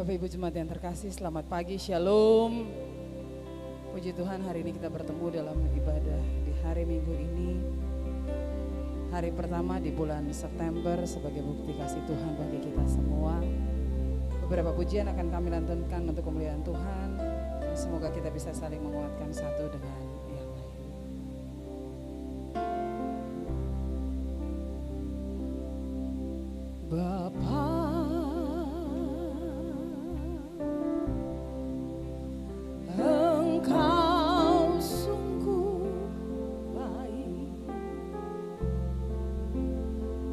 Bapak Ibu Jemaat yang terkasih, selamat pagi, Shalom. Puji Tuhan, hari ini kita bertemu dalam ibadah di hari Minggu ini. Hari pertama di bulan September sebagai bukti kasih Tuhan bagi kita semua. Beberapa pujian akan kami lantunkan untuk kemuliaan Tuhan. Semoga kita bisa saling menguatkan satu dengan yang lain. Bapa, Engkau sungguh baik,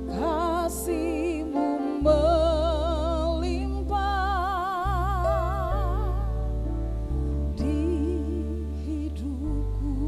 kasih-Mu melimpah di hidupku.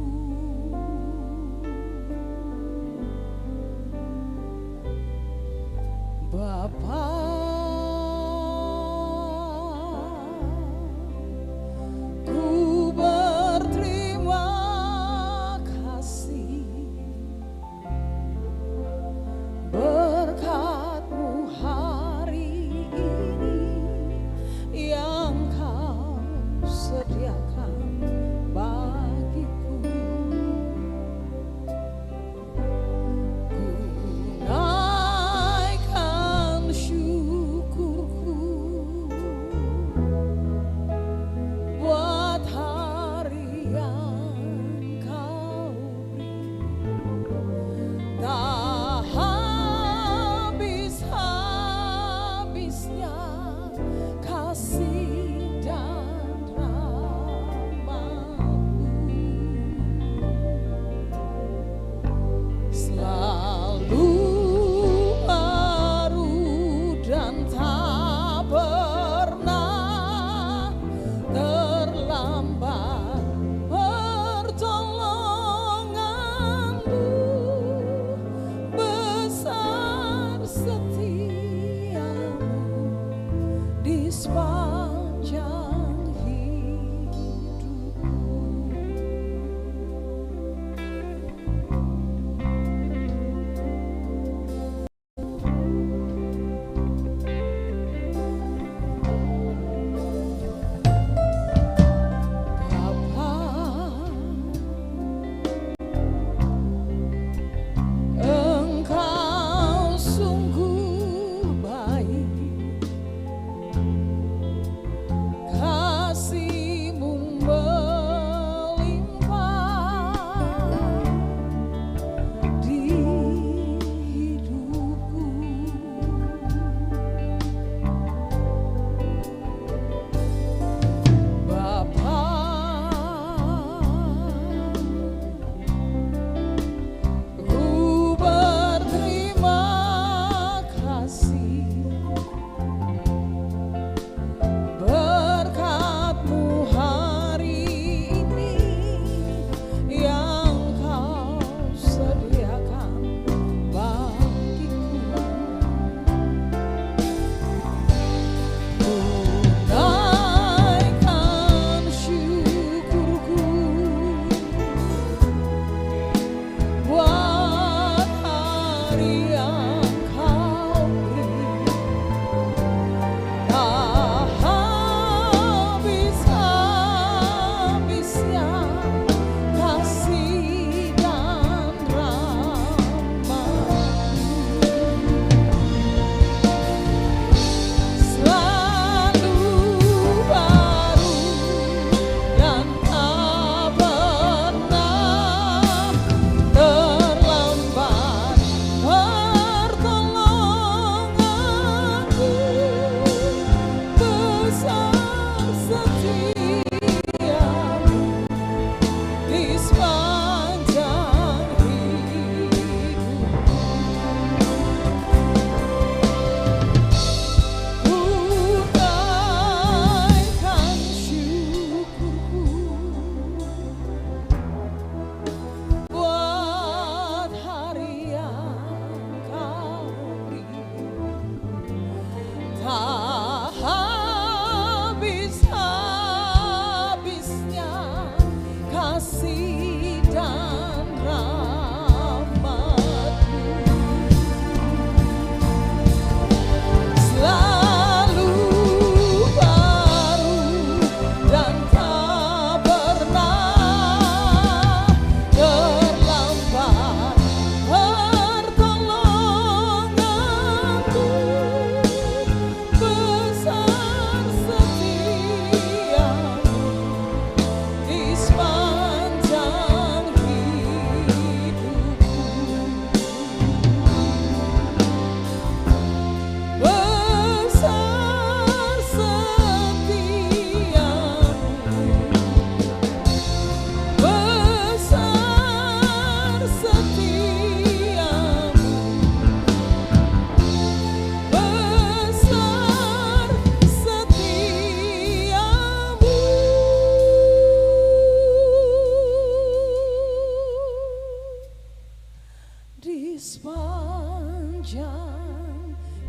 sepanjang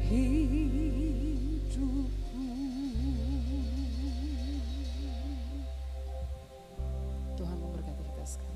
hidupku. Tuhan memberkati kita sekalian.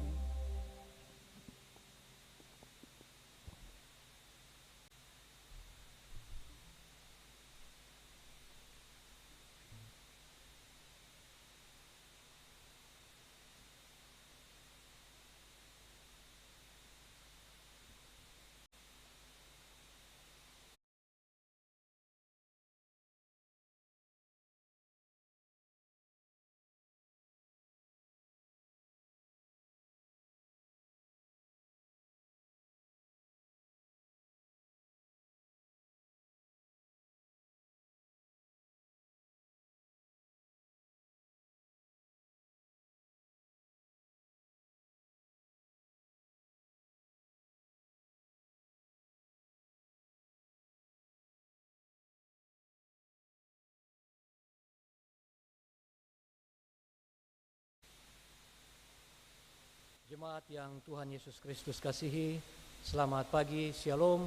Jemaat yang Tuhan Yesus Kristus kasihi, selamat pagi, shalom.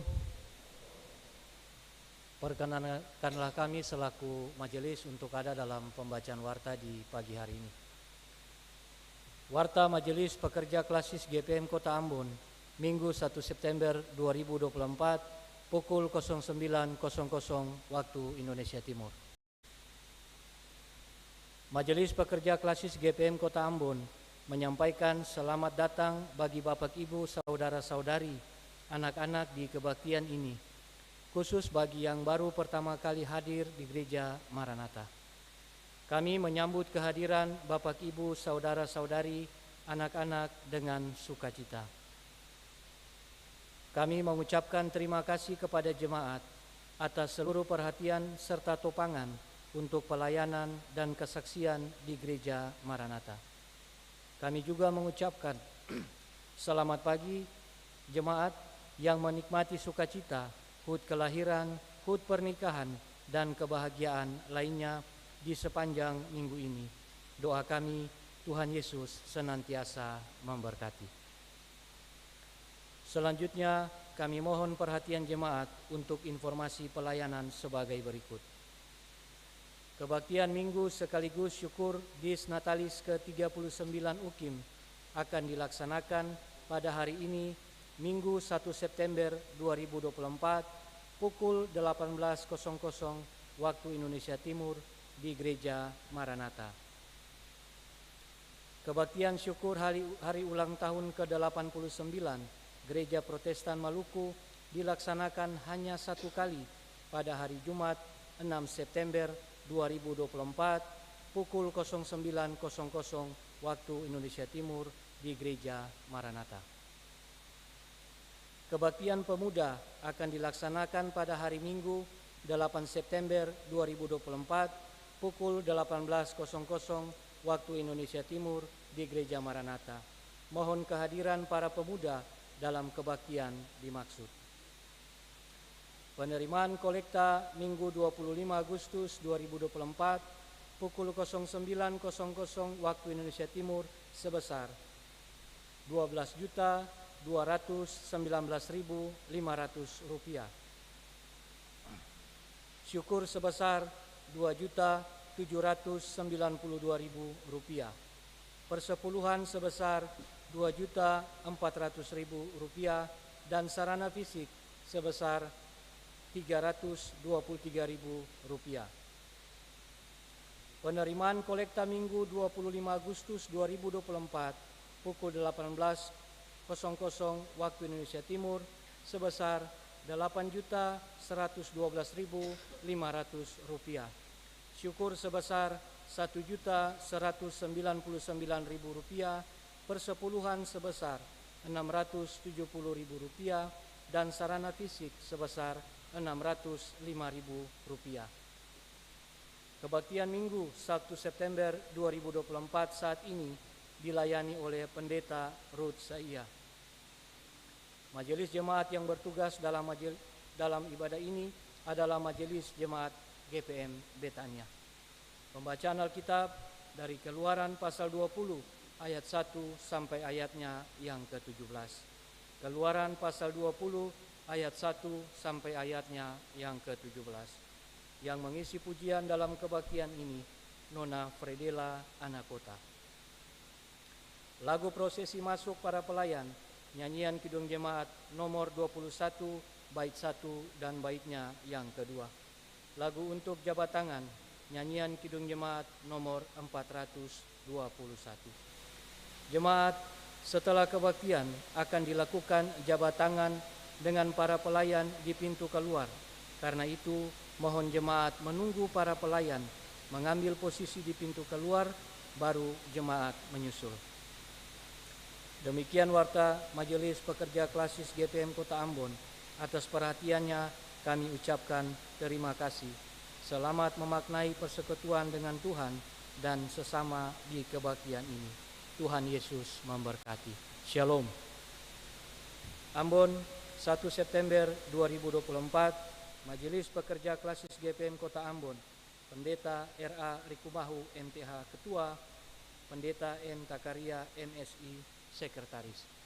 Perkenankanlah kami selaku majelis untuk ada dalam pembacaan warta di pagi hari ini. Warta Majelis Pekerja Klasis GPM Kota Ambon, Minggu 1 September 2024, pukul 09.00 waktu Indonesia Timur. Majelis Pekerja Klasis GPM Kota Ambon menyampaikan selamat datang bagi Bapak Ibu saudara-saudari anak-anak di kebaktian ini, khusus bagi yang baru pertama kali hadir di Gereja Maranatha. Kami menyambut kehadiran Bapak Ibu saudara-saudari anak-anak dengan sukacita. Kami mengucapkan terima kasih kepada jemaat atas seluruh perhatian serta topangan untuk pelayanan dan kesaksian di Gereja Maranatha. Kami juga mengucapkan selamat pagi jemaat yang menikmati sukacita, HUT kelahiran, HUT pernikahan, dan kebahagiaan lainnya di sepanjang minggu ini. Doa kami, Tuhan Yesus senantiasa memberkati. Selanjutnya, kami mohon perhatian jemaat untuk informasi pelayanan sebagai berikut. Kebaktian Minggu sekaligus syukur Dies Natalis ke-39 UKIM akan dilaksanakan pada hari ini, Minggu 1 September 2024, pukul 18.00 waktu Indonesia Timur di Gereja Maranatha. Kebaktian syukur hari ulang tahun ke-89 Gereja Protestan Maluku dilaksanakan hanya satu kali pada hari Jumat 6 September 2024 pukul 09.00 waktu Indonesia Timur di Gereja Maranatha. Kebaktian pemuda akan dilaksanakan pada hari Minggu 8 September 2024 pukul 18.00 waktu Indonesia Timur di Gereja Maranatha. Mohon kehadiran para pemuda dalam kebaktian dimaksud. Penerimaan kolekta Minggu 25 Agustus 2024 pukul 09.00 waktu Indonesia Timur sebesar Rp12.219.500. Syukur sebesar Rp2.792.000. Persepuluhan sebesar Rp2.400.000 dan sarana fisik sebesar Rp323.000. Penerimaan kolekta Minggu 25 Agustus 2024 pukul 18.00 waktu Indonesia Timur sebesar Rp8.112.500. Syukur sebesar Rp1.199.000. Persepuluhan sebesar Rp670.000 dan sarana fisik sebesar Rp605.000. Kebaktian Minggu 1 September 2024 saat ini dilayani oleh Pendeta Ruth Saia. Majelis jemaat yang bertugas dalam ibadah ini adalah Majelis Jemaat GPM Betania. Pembacaan Alkitab dari Keluaran pasal 20 ayat 1 sampai ayatnya yang ke-17. Keluaran pasal 20 ayat 1 sampai ayatnya yang ke-17. Yang mengisi pujian dalam kebaktian ini Nona Fredela Anakota. Lagu prosesi masuk para pelayan, nyanyian Kidung Jemaat nomor 21, bait 1 dan baitnya yang kedua. Lagu untuk jabat tangan, nyanyian Kidung Jemaat nomor 421. Jemaat setelah kebaktian akan dilakukan jabat tangan dengan para pelayan di pintu keluar. Karena itu, mohon jemaat menunggu para pelayan mengambil posisi di pintu keluar, baru jemaat menyusul. Demikian warta Majelis Pekerja Klasis GPM Kota Ambon. Atas perhatiannya kami ucapkan terima kasih. Selamat memaknai persekutuan dengan Tuhan dan sesama di kebaktian ini. Tuhan Yesus memberkati. Shalom. Ambon, 1 September 2024, Majelis Pekerja Klasis GPM Kota Ambon, Pendeta R.A. Rikumahu MTH Ketua, Pendeta N. Takaria MSI Sekretaris.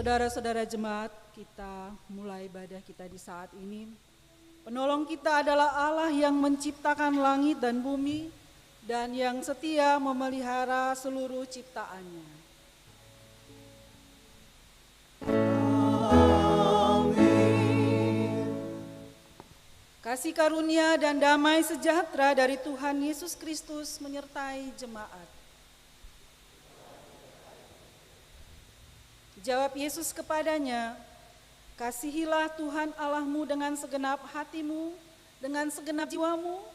Saudara-saudara jemaat, kita mulai ibadah kita di saat ini. Penolong kita adalah Allah yang menciptakan langit dan bumi dan yang setia memelihara seluruh ciptaannya. Amin. Kasih karunia dan damai sejahtera dari Tuhan Yesus Kristus menyertai jemaat. Jawab Yesus kepadanya, kasihilah Tuhan Allahmu dengan segenap hatimu, dengan segenap jiwamu,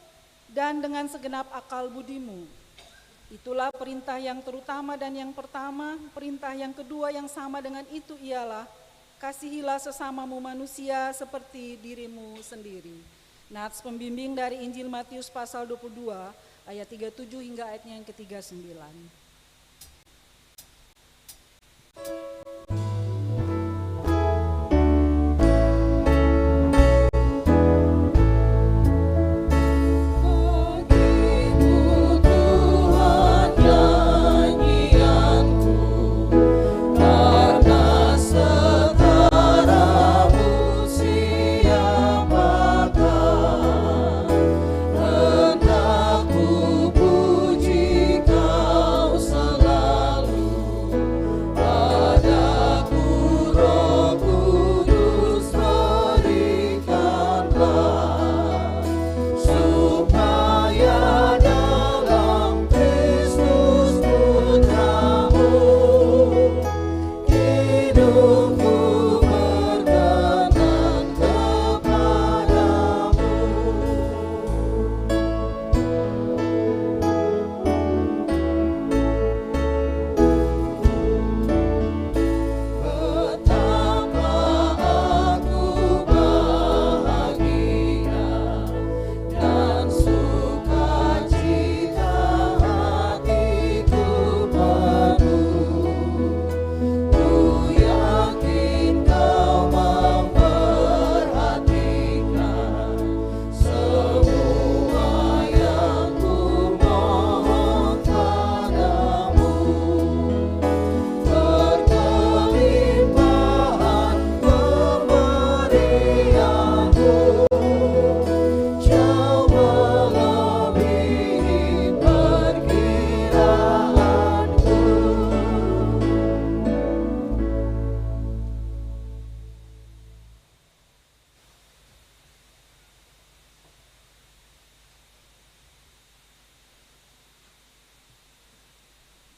dan dengan segenap akal budimu. Itulah perintah yang terutama dan yang pertama. Perintah yang kedua yang sama dengan itu ialah, kasihilah sesamamu manusia seperti dirimu sendiri. Nats pembimbing dari Injil Matius pasal 22, ayat 37 hingga ayatnya yang ke-39. Hendak ku puji Kau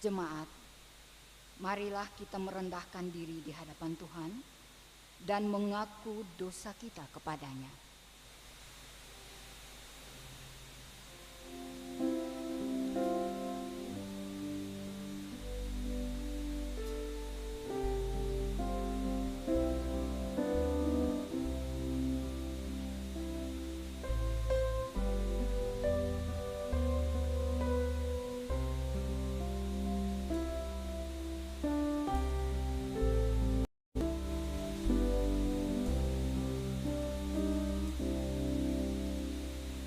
Jemaat, marilah kita merendahkan diri di hadapan Tuhan dan mengaku dosa kita kepadanya.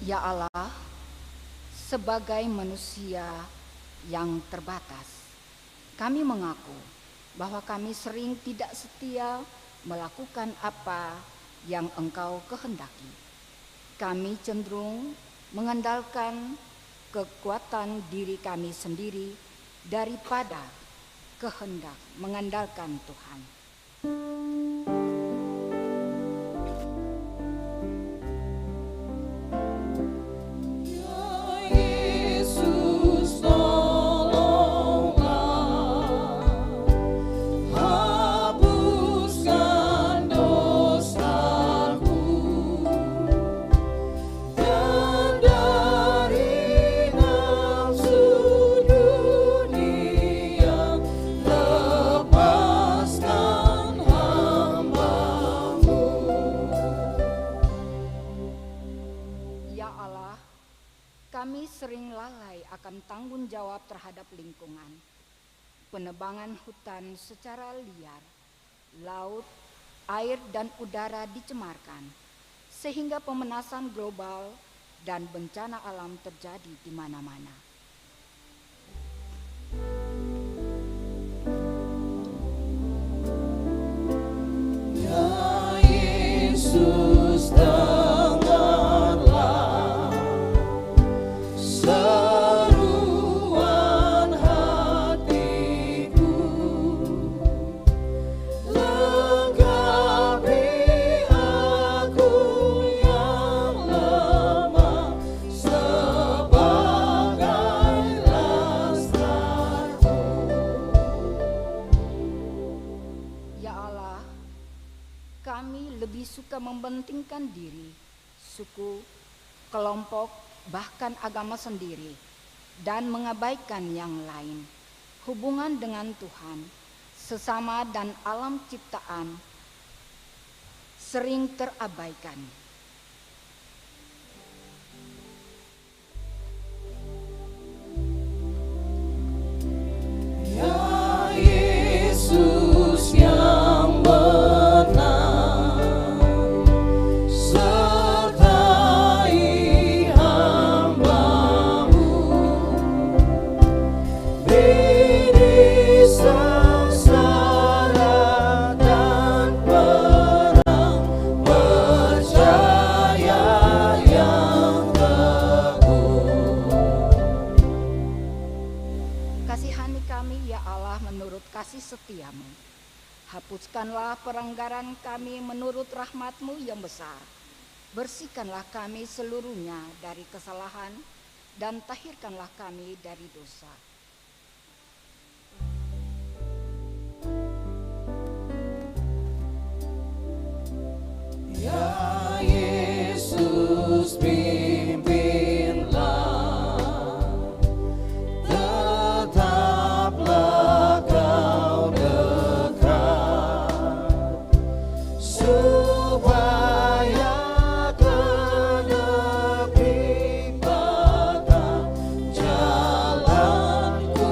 Ya Allah, sebagai manusia yang terbatas, kami mengaku bahwa kami sering tidak setia melakukan apa yang Engkau kehendaki. Kami cenderung mengandalkan kekuatan diri kami sendiri daripada kehendak mengandalkan Tuhan. Kami sering lalai akan tanggung jawab terhadap lingkungan, penebangan hutan secara liar, laut, air dan udara dicemarkan, sehingga pemanasan global dan bencana alam terjadi di mana-mana. Ya Yesus, suka mempentingkan diri, suku, kelompok, bahkan agama sendiri, dan mengabaikan yang lain. Hubungan dengan Tuhan, sesama dan alam ciptaan sering terabaikan. Ya Yesus yang setiamu. Hapuskanlah pelanggaran kami menurut rahmat-Mu yang besar. Bersihkanlah kami seluruhnya dari kesalahan dan tahirkanlah kami dari dosa. Ya Yesus, pimpinlah, tetaplah Kau dekat, supaya ke negeri Bapa jalanku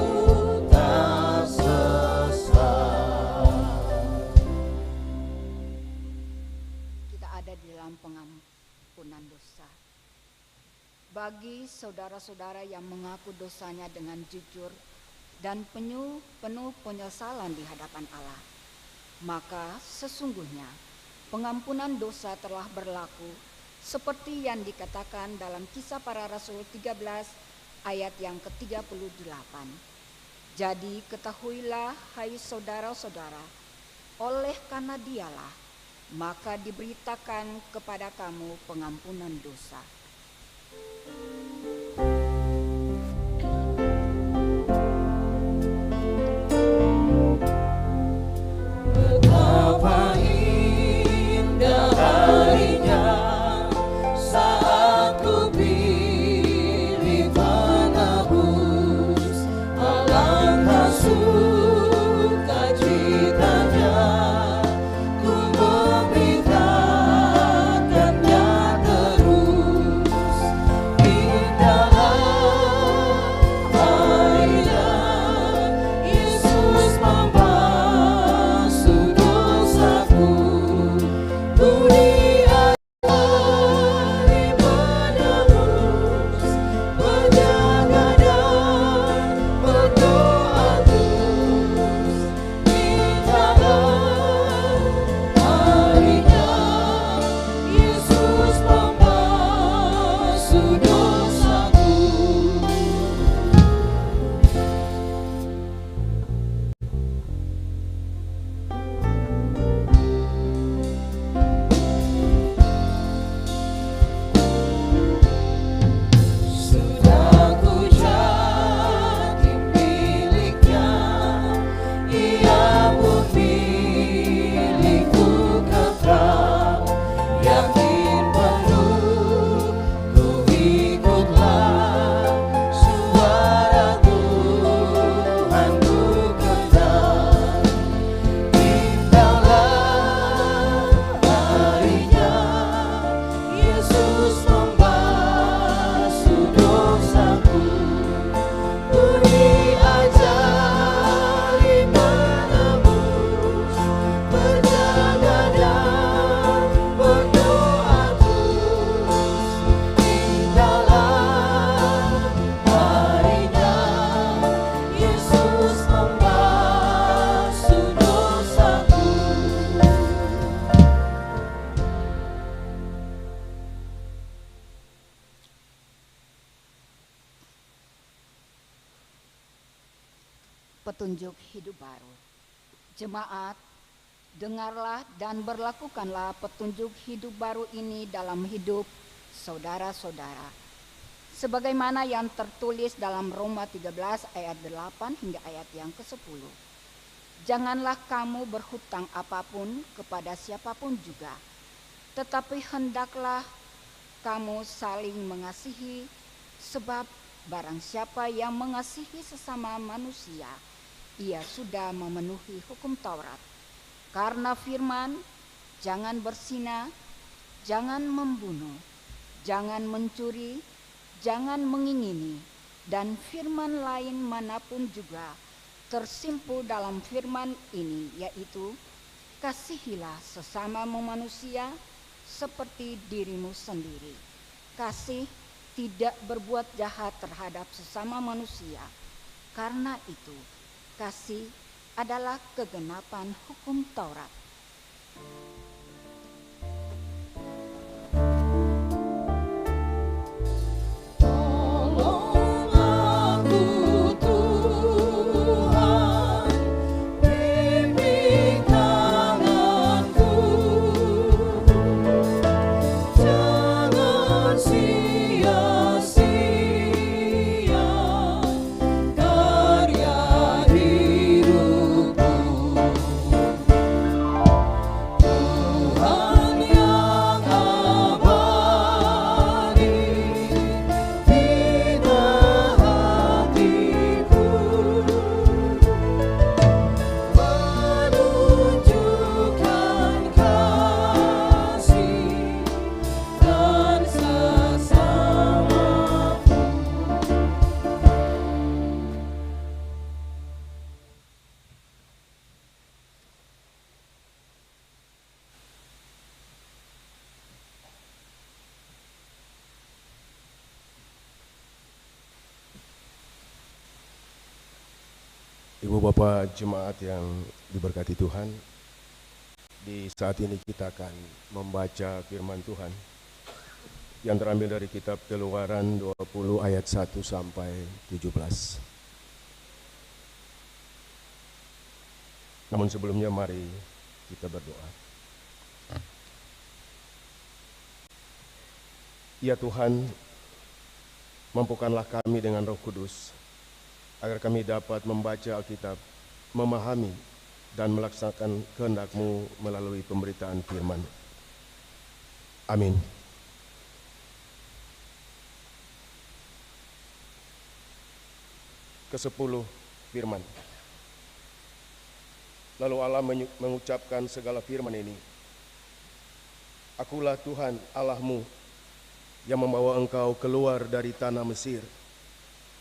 tak sesat. Kita ada di dalam pengampunan dosa. Bagi saudara-saudara yang mengaku dosanya dengan jujur dan penuh penyesalan di hadapan Allah, maka sesungguhnya pengampunan dosa telah berlaku seperti yang dikatakan dalam Kisah Para Rasul 13 ayat yang ke-38. Jadi ketahuilah hai saudara-saudara, oleh karena Dialah maka diberitakan kepada kamu pengampunan dosa. petunjuk hidup baru. Jemaat, dengarlah dan berlakukanlah petunjuk hidup baru ini dalam hidup saudara-saudara. Sebagaimana yang tertulis dalam Roma 13 ayat 8 hingga ayat yang ke-10. Janganlah kamu berhutang apapun kepada siapapun juga, tetapi hendaklah kamu saling mengasihi, sebab barang siapa yang mengasihi sesama manusia, ia sudah memenuhi hukum Taurat. Karena firman, jangan berzina, jangan membunuh, jangan mencuri, jangan mengingini, dan firman lain manapun juga tersimpul dalam firman ini, yaitu kasihilah sesamamu manusia seperti dirimu sendiri. Kasih tidak berbuat jahat terhadap sesama manusia. Karena itu, kasih adalah kegenapan hukum Taurat. Ibu Bapak jemaat yang diberkati Tuhan, di saat ini kita akan membaca firman Tuhan yang terambil dari kitab Keluaran 20 ayat 1 sampai 17. Namun sebelumnya mari kita berdoa. Ya Tuhan, mampukanlah kami dengan Roh Kudus agar kami dapat membaca Alkitab, memahami dan melaksanakan kehendak-Mu melalui pemberitaan firman. Amin. Ke-10 firman. Lalu Allah mengucapkan segala firman ini. Akulah Tuhan Allahmu yang membawa engkau keluar dari tanah Mesir,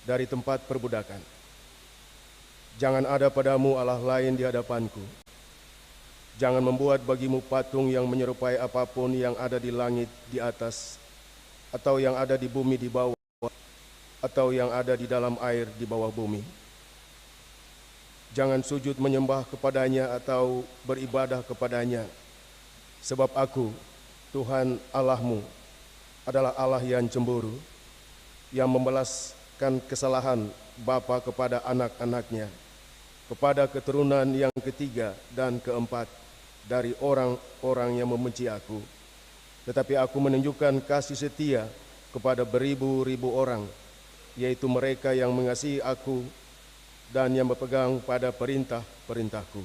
dari tempat perbudakan. Jangan ada padamu Allah lain di hadapanku. Jangan membuat bagimu patung yang menyerupai apapun yang ada di langit di atas, atau yang ada di bumi di bawah, atau yang ada di dalam air di bawah bumi. Jangan sujud menyembah kepadanya atau beribadah kepadanya, sebab aku, Tuhan Allahmu, adalah Allah yang cemburu, yang membalaskan kesalahan bapa kepada anak-anaknya, kepada keturunan yang ketiga dan keempat dari orang-orang yang membenci aku. Tetapi aku menunjukkan kasih setia kepada beribu-ribu orang, yaitu mereka yang mengasihi aku dan yang berpegang pada perintah-perintahku.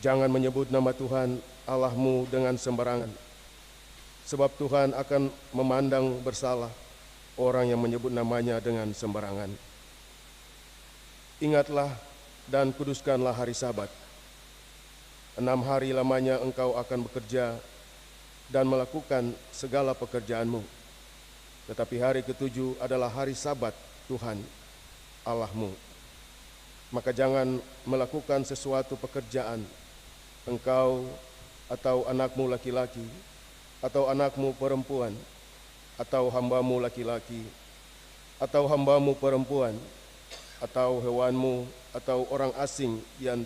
Jangan menyebut nama Tuhan Allahmu dengan sembarangan, sebab Tuhan akan memandang bersalah orang yang menyebut namanya dengan sembarangan. Ingatlah dan kuduskanlah hari Sabat. 6 hari lamanya engkau akan bekerja dan melakukan segala pekerjaanmu. Tetapi hari ke-7 adalah hari Sabat Tuhan Allahmu. Maka jangan melakukan sesuatu pekerjaan, engkau atau anakmu laki-laki, atau anakmu perempuan, atau hambamu laki-laki, atau hambamu perempuan, atau hewanmu, atau orang asing yang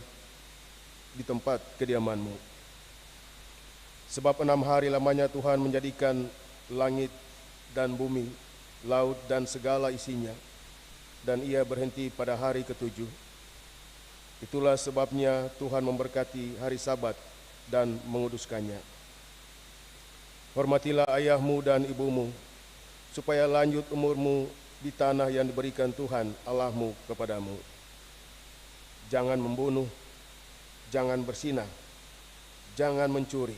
di tempat kediamanmu. Sebab 6 hari lamanya Tuhan menjadikan langit dan bumi, laut dan segala isinya, dan ia berhenti pada hari ketujuh. Itulah sebabnya Tuhan memberkati hari Sabat dan menguduskannya. Hormatilah ayahmu dan ibumu, supaya lanjut umurmu di tanah yang diberikan Tuhan Allahmu kepadamu. Jangan membunuh, jangan berzinah, jangan mencuri,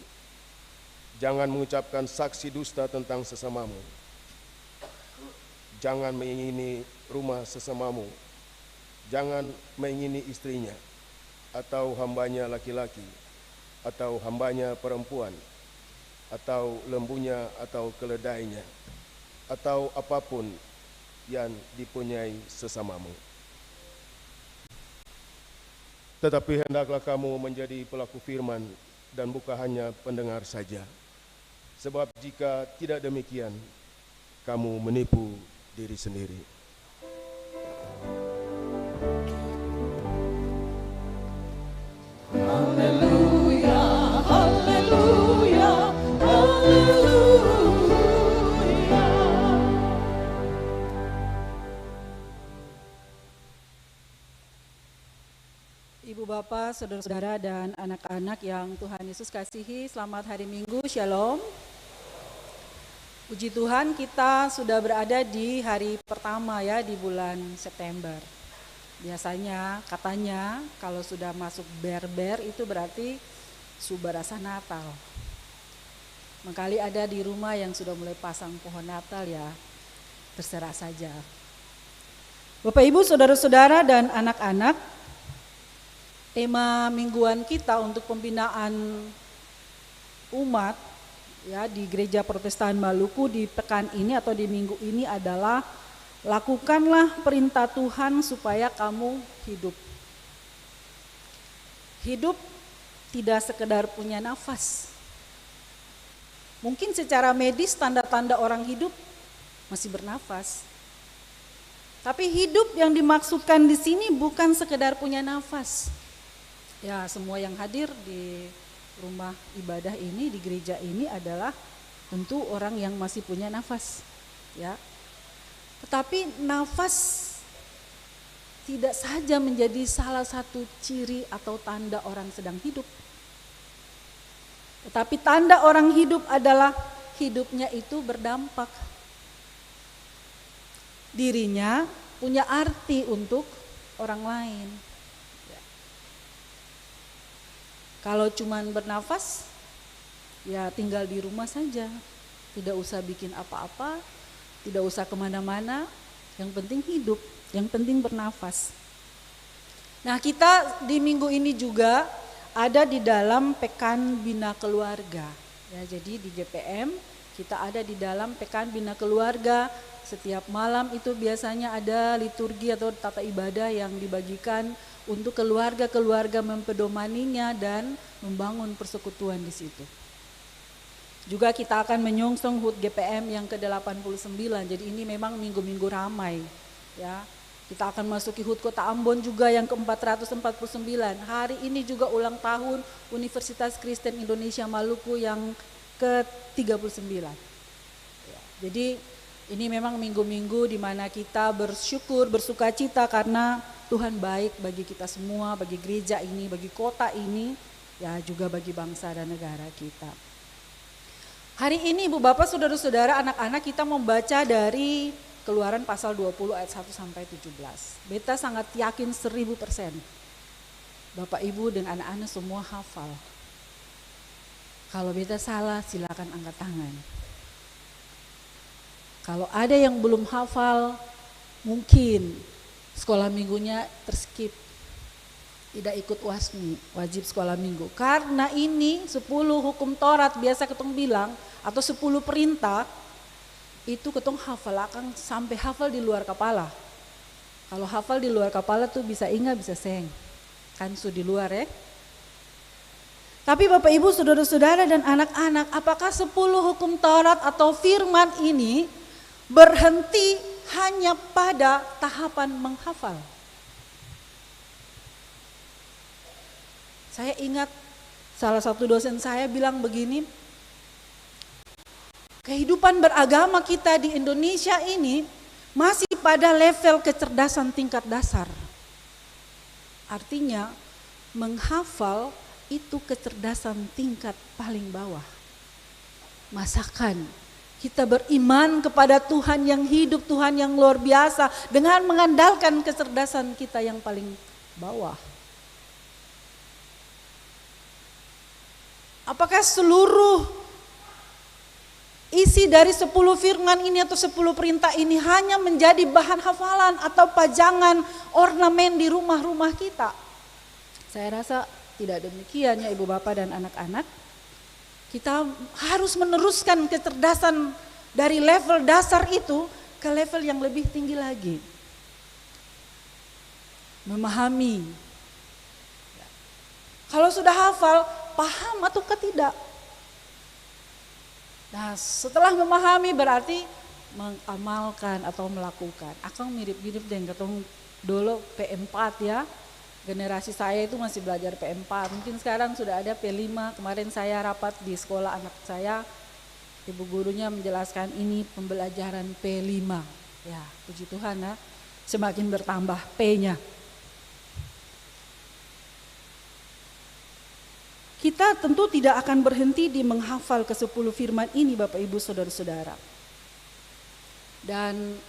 jangan mengucapkan saksi dusta tentang sesamamu, jangan mengingini rumah sesamamu, jangan mengingini istrinya, atau hambanya laki-laki, atau hambanya perempuan, atau lembunya atau keledainya, atau apapun yang dipunyai sesamamu. Tetapi hendaklah kamu menjadi pelaku firman dan bukan hanya pendengar saja. Sebab jika tidak demikian, kamu menipu diri sendiri. Haleluya, haleluya, haleluya. Ibu Bapak, saudara-saudara dan anak-anak yang Tuhan Yesus kasihi, selamat hari Minggu, Shalom. Puji Tuhan, kita sudah berada di hari pertama ya di bulan September. Biasanya katanya kalau sudah masuk ber-ber itu berarti sudah rasa Natal. Mengkali ada di rumah yang sudah mulai pasang pohon Natal ya, terserah saja. Bapak Ibu, saudara-saudara dan anak-anak, tema mingguan kita untuk pembinaan umat ya di Gereja Protestan Maluku di pekan ini atau di minggu ini adalah lakukanlah perintah Tuhan supaya kamu hidup. Hidup tidak sekedar punya nafas. Mungkin secara medis tanda-tanda orang hidup masih bernafas. Tapi hidup yang dimaksudkan di sini bukan sekedar punya nafas. Ya, semua yang hadir di rumah ibadah ini, di gereja ini adalah tentu orang yang masih punya nafas, ya. Tetapi nafas tidak saja menjadi salah satu ciri atau tanda orang sedang hidup. Tetapi tanda orang hidup adalah hidupnya itu berdampak. Dirinya punya arti untuk orang lain. Kalau cuman bernafas, ya tinggal di rumah saja. Tidak usah bikin apa-apa, tidak usah kemana-mana. Yang penting hidup, yang penting bernafas. Nah, kita di minggu ini juga ada di dalam Pekan Bina Keluarga. Ya, jadi di JPM kita ada di dalam Pekan Bina Keluarga. Setiap malam itu biasanya ada liturgi atau tata ibadah yang dibagikan untuk keluarga-keluarga mempedomaninya dan membangun persekutuan di situ. Juga kita akan menyongsong HUT GPM yang ke-89. Jadi ini memang minggu-minggu ramai ya. Kita akan masuki HUT Kota Ambon juga yang ke-449. Hari ini juga ulang tahun Universitas Kristen Indonesia Maluku yang ke-39. Ya, jadi ini memang minggu-minggu di mana kita bersyukur, bersukacita karena Tuhan baik bagi kita semua, bagi gereja ini, bagi kota ini, ya juga bagi bangsa dan negara kita. Hari ini Ibu Bapak, Saudara-saudara, anak-anak kita membaca dari Keluaran pasal 20 ayat 1 sampai 17. Beta sangat yakin 1000% Bapak Ibu dan anak-anak semua hafal. Kalau beta salah silakan angkat tangan. Kalau ada yang belum hafal, mungkin sekolah minggunya terskip, tidak ikut wasmi, wajib sekolah minggu. Karena ini 10 hukum Taurat biasa ketong bilang, atau 10 perintah, itu ketong hafal akan sampai hafal di luar kepala. Kalau hafal di luar kepala tuh bisa ingat, bisa seng. Kan su di luar ya. Tapi Bapak Ibu, Saudara-saudara dan anak-anak, apakah 10 hukum Taurat atau firman ini berhenti hanya pada tahapan menghafal? Saya ingat salah satu dosen saya bilang begini, kehidupan beragama kita di Indonesia ini masih pada level kecerdasan tingkat dasar. Artinya menghafal itu kecerdasan tingkat paling bawah. Masakan kita beriman kepada Tuhan yang hidup, Tuhan yang luar biasa dengan mengandalkan kecerdasan kita yang paling bawah. Apakah seluruh isi dari 10 firman ini atau 10 perintah ini hanya menjadi bahan hafalan atau pajangan ornamen di rumah-rumah kita? Saya rasa tidak demikian ya Ibu Bapak dan anak-anak. Kita harus meneruskan kecerdasan dari level dasar itu ke level yang lebih tinggi lagi. Memahami. Kalau sudah hafal, paham atau tidak? Nah, setelah memahami berarti mengamalkan atau melakukan. Akang mirip-mirip dengan ketemu dulu P4 ya. Generasi saya itu masih belajar P4. Mungkin sekarang sudah ada P5. Kemarin saya rapat di sekolah anak saya. Ibu gurunya menjelaskan ini pembelajaran P5. Ya, puji Tuhan ya. Semakin bertambah P-nya. Kita tentu tidak akan berhenti di menghafal ke-10 firman ini Bapak Ibu Saudara-saudara. Dan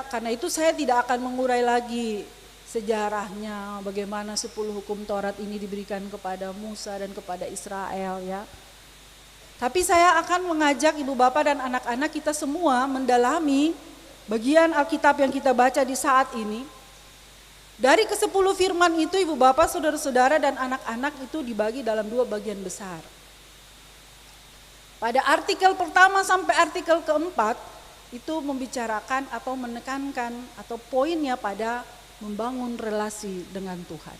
karena itu saya tidak akan mengurai lagi sejarahnya bagaimana 10 hukum Taurat ini diberikan kepada Musa dan kepada Israel ya. Tapi saya akan mengajak Ibu Bapak dan anak-anak kita semua mendalami bagian Alkitab yang kita baca di saat ini. Dari ke-10 firman itu Ibu Bapak, Saudara-saudara dan anak-anak itu dibagi dalam 2 bagian besar. Pada artikel pertama sampai artikel keempat itu membicarakan atau menekankan atau poinnya pada membangun relasi dengan Tuhan.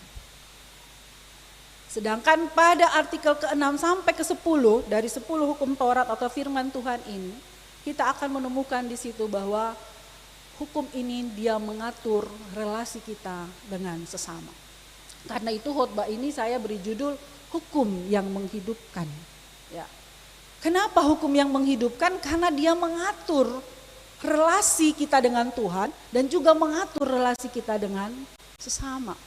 Sedangkan pada artikel ke-6 sampai ke-10 dari 10 hukum Taurat atau firman Tuhan ini, kita akan menemukan di situ bahwa hukum ini dia mengatur relasi kita dengan sesama. Karena itu khotbah ini saya beri judul hukum yang menghidupkan. Ya. Kenapa hukum yang menghidupkan? Karena dia mengatur relasi kita dengan Tuhan dan juga mengatur relasi kita dengan sesama.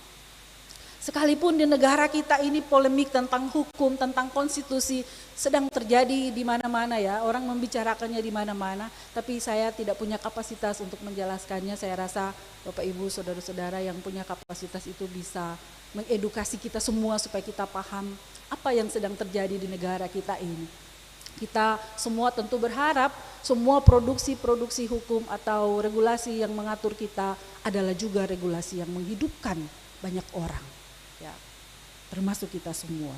Sekalipun di negara kita ini polemik tentang hukum, tentang konstitusi sedang terjadi di mana-mana ya, orang membicarakannya di mana-mana, tapi saya tidak punya kapasitas untuk menjelaskannya. Saya rasa Bapak Ibu Saudara-saudara yang punya kapasitas itu bisa mengedukasi kita semua supaya kita paham apa yang sedang terjadi di negara kita ini. Kita semua tentu berharap semua produksi hukum atau regulasi yang mengatur kita adalah juga regulasi yang menghidupkan banyak orang, ya, termasuk kita semua.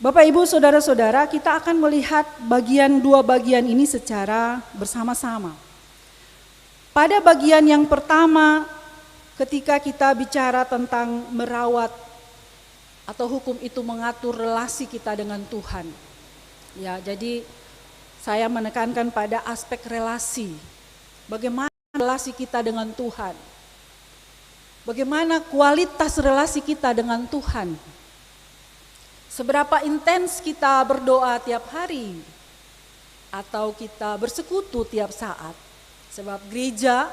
Bapak Ibu Saudara-saudara, kita akan melihat dua bagian ini secara bersama-sama. Pada bagian yang pertama, ketika kita bicara tentang merawat atau hukum itu mengatur relasi kita dengan Tuhan. Ya, jadi saya menekankan pada aspek relasi. Bagaimana relasi kita dengan Tuhan? Bagaimana kualitas relasi kita dengan Tuhan? Seberapa intens kita berdoa tiap hari? Atau kita bersekutu tiap saat? Sebab gereja,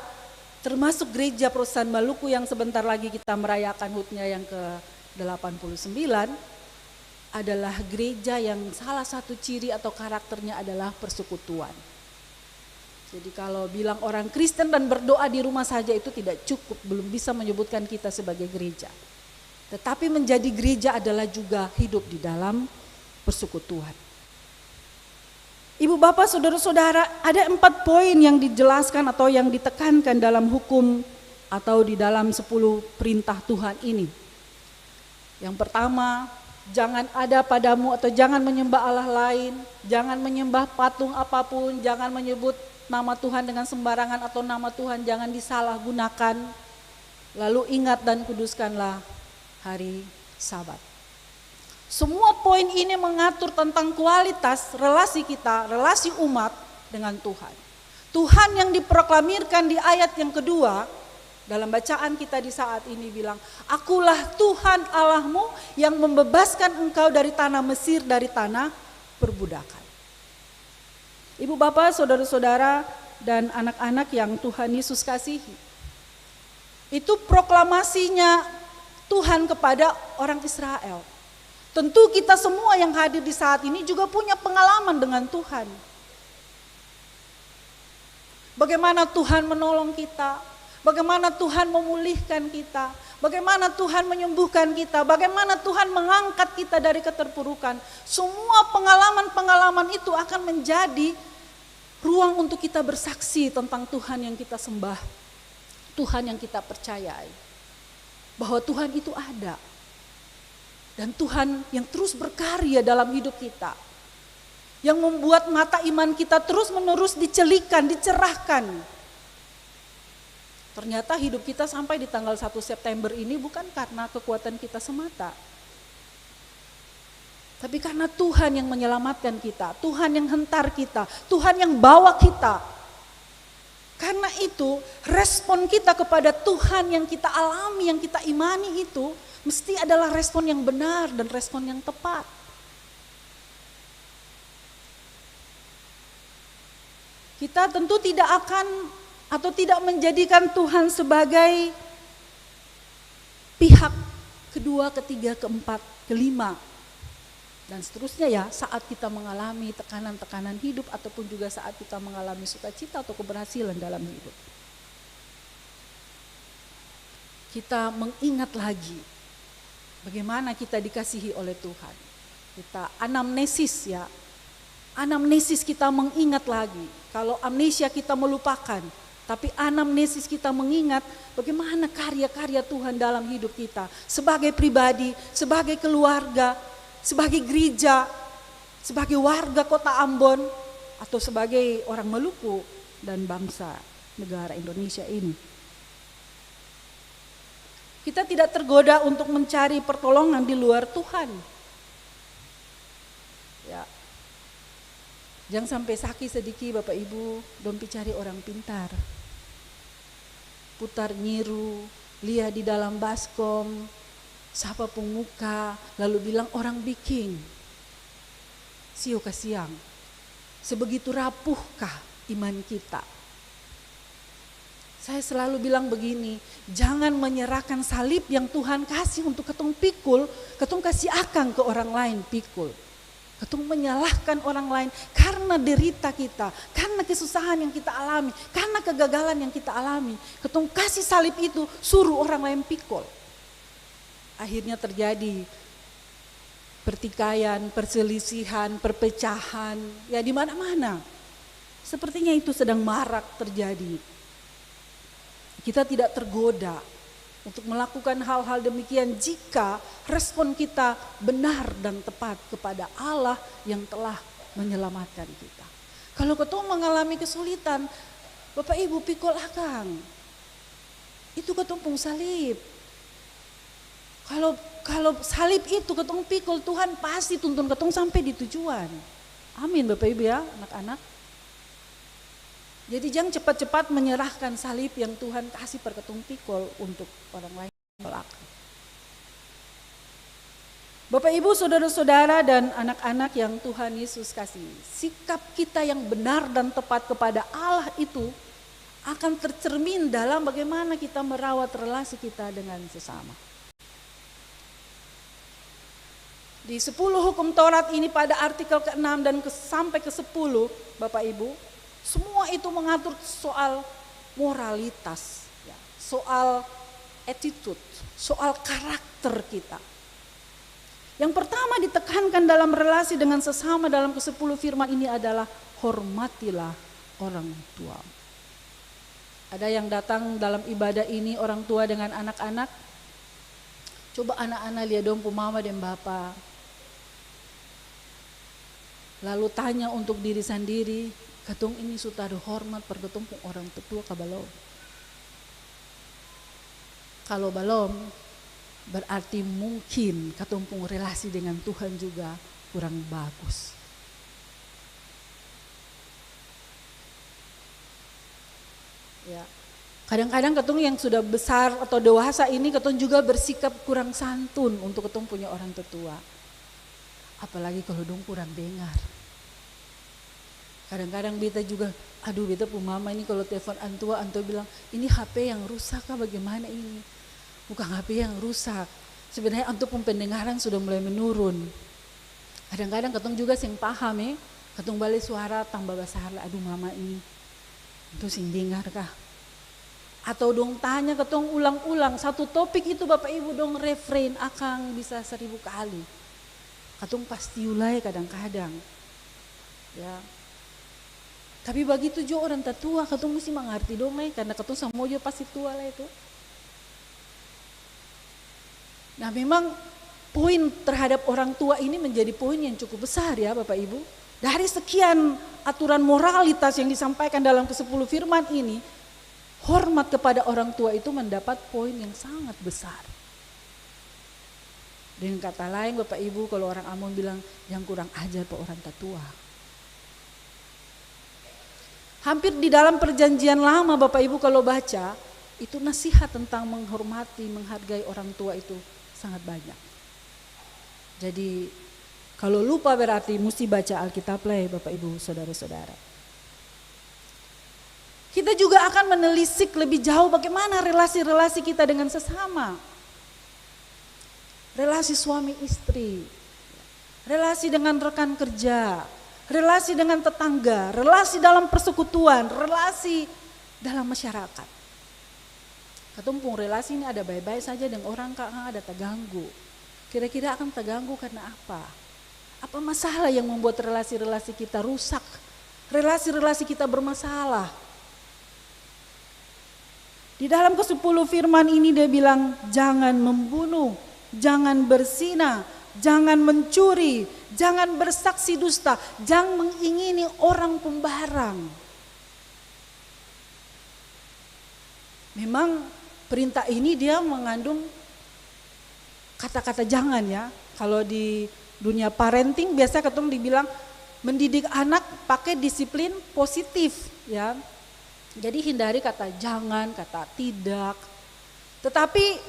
termasuk gereja Perusahaan Maluku yang sebentar lagi kita merayakan HUT-nya yang ke-89, adalah gereja yang salah satu ciri atau karakternya adalah persekutuan. Jadi kalau bilang orang Kristen dan berdoa di rumah saja itu tidak cukup, belum bisa menyebutkan kita sebagai gereja. Tetapi menjadi gereja adalah juga hidup di dalam persekutuan. Ibu bapak saudara-saudara, ada 4 poin yang dijelaskan atau yang ditekankan dalam hukum atau di dalam 10 perintah Tuhan ini. Yang pertama, jangan ada padamu atau jangan menyembah Allah lain, jangan menyembah patung apapun, jangan menyebut nama Tuhan dengan sembarangan atau nama Tuhan jangan disalahgunakan. Lalu ingat dan kuduskanlah hari Sabat. Semua poin ini mengatur tentang kualitas relasi kita, relasi umat dengan Tuhan. Tuhan yang diproklamirkan di ayat yang kedua dalam bacaan kita di saat ini bilang, akulah Tuhan Allahmu yang membebaskan engkau dari tanah Mesir, dari tanah perbudakan. Ibu bapak saudara-saudara, dan anak-anak yang Tuhan Yesus kasihi. Itu proklamasinya Tuhan kepada orang Israel. Tentu kita semua yang hadir di saat ini juga punya pengalaman dengan Tuhan. Bagaimana Tuhan menolong kita, bagaimana Tuhan memulihkan kita, bagaimana Tuhan menyembuhkan kita, bagaimana Tuhan mengangkat kita dari keterpurukan. Semua pengalaman-pengalaman itu akan menjadi ruang untuk kita bersaksi tentang Tuhan yang kita sembah, Tuhan yang kita percayai. Bahwa Tuhan itu ada. Dan Tuhan yang terus berkarya dalam hidup kita. Yang membuat mata iman kita terus menerus dicelikan, dicerahkan. Ternyata hidup kita sampai di tanggal 1 September ini bukan karena kekuatan kita semata. Tapi karena Tuhan yang menyelamatkan kita, Tuhan yang hentar kita, Tuhan yang bawa kita. Karena itu respon kita kepada Tuhan yang kita alami, yang kita imani itu mesti adalah respon yang benar dan respon yang tepat. Kita tentu tidak akan atau tidak menjadikan Tuhan sebagai pihak kedua, ketiga, keempat, kelima. Dan seterusnya ya, saat kita mengalami tekanan-tekanan hidup ataupun juga saat kita mengalami sukacita atau keberhasilan dalam hidup. Kita mengingat lagi bagaimana kita dikasihi oleh Tuhan. Kita anamnesis ya. Anamnesis kita mengingat lagi. Kalau amnesia kita melupakan, tapi anamnesis kita mengingat bagaimana karya-karya Tuhan dalam hidup kita. Sebagai pribadi, sebagai keluarga, sebagai gereja, sebagai warga kota Ambon, atau sebagai orang Maluku dan bangsa negara Indonesia ini. Kita tidak tergoda untuk mencari pertolongan di luar Tuhan. Ya. Jangan sampai sakit sedikit Bapak Ibu, dompi cari orang pintar. Putar nyiru, lihat di dalam baskom, sapa pemuka, lalu bilang orang biking. Siu kasiang, sebegitu rapuhkah iman kita? Saya selalu bilang begini, jangan menyerahkan salib yang Tuhan kasih untuk ketong pikul, ketong kasih akang ke orang lain pikul. Ketong menyalahkan orang lain karena derita kita, karena kesusahan yang kita alami, karena kegagalan yang kita alami. Ketong kasih salib itu, suruh orang lain pikul. Akhirnya terjadi pertikaian, perselisihan, perpecahan, ya di mana-mana. Sepertinya itu sedang marak terjadi. Kita tidak tergoda untuk melakukan hal-hal demikian jika respon kita benar dan tepat kepada Allah yang telah menyelamatkan kita. Kalau ketong mengalami kesulitan, Bapak Ibu pikul akang. Itu ketong pung salib. Kalau salib itu ketong pikul, Tuhan pasti tuntun ketong sampai di tujuan. Amin Bapak Ibu ya, anak-anak. Jadi jangan cepat-cepat menyerahkan salib yang Tuhan kasih per ketong pikul untuk orang lain belakang. Bapak Ibu, saudara-saudara dan anak-anak yang Tuhan Yesus kasih, sikap kita yang benar dan tepat kepada Allah itu akan tercermin dalam bagaimana kita merawat relasi kita dengan sesama. Di 10 hukum Taurat ini pada artikel ke-6 dan sampai ke-10, Bapak Ibu, semua itu mengatur soal moralitas, ya, soal attitude, soal karakter kita. Yang pertama ditekankan dalam relasi dengan sesama dalam ke-10 firman ini adalah hormatilah orang tua. Ada yang datang dalam ibadah ini orang tua dengan anak-anak. Coba anak-anak lihat dong mama dan bapak. Lalu tanya untuk diri sendiri, katong ini sudah ada hormat per katong orang tua ka balom. Kalau balom berarti mungkin katong pun relasi dengan Tuhan juga kurang bagus. Ya. Kadang-kadang katong yang sudah besar atau dewasa ini katong juga bersikap kurang santun untuk katong punya orang tua. Apalagi kalau dong kurang dengar. Kadang-kadang beta juga, aduh beta pu mama ini kalau telepon antua bilang, ini HP yang rusak kah bagaimana ini? Bukan HP yang rusak. Sebenarnya antua pun pendengaran sudah mulai menurun. Kadang-kadang ketong juga sing paham ya, ketong balik suara tambah besar, aduh mama ini, itu sing dengar kah? Atau dong tanya ketong ulang-ulang, satu topik itu Bapak Ibu dong refrain akang bisa 1000 kali. Ketong pasti ulai kadang-kadang. Ya. Tapi begitu juga orang tua, ketong mesti mengerti dong karena ketong sama juga pasti tua lah itu. Nah memang poin terhadap orang tua ini menjadi poin yang cukup besar ya Bapak Ibu. Dari sekian aturan moralitas yang disampaikan dalam ke-10 firman ini, hormat kepada orang tua itu mendapat poin yang sangat besar. Dengan kata lain Bapak Ibu, kalau orang Ambon bilang yang kurang ajar pak orang tua. Hampir di dalam perjanjian lama Bapak Ibu kalau baca, itu nasihat tentang menghormati, menghargai orang tua itu sangat banyak. Jadi kalau lupa berarti mesti baca Alkitab lah ya Bapak Ibu saudara-saudara. Kita juga akan menelisik lebih jauh bagaimana relasi-relasi kita dengan sesama. Relasi suami istri, relasi dengan rekan kerja, relasi dengan tetangga, relasi dalam persekutuan, relasi dalam masyarakat. Ketumpung relasi ini ada baik-baik saja dengan orang ada terganggu. Kira-kira akan terganggu karena apa? Apa masalah yang membuat relasi-relasi kita rusak? Relasi-relasi kita bermasalah. Di dalam ke-10 firman ini dia bilang jangan membunuh, jangan berzina, jangan mencuri, jangan bersaksi dusta, jangan mengingini orang pembarang. Memang perintah ini dia mengandung kata-kata jangan ya. Kalau di dunia parenting biasa ketemu dibilang mendidik anak pakai disiplin positif ya. Jadi hindari kata jangan, kata tidak. Tetapi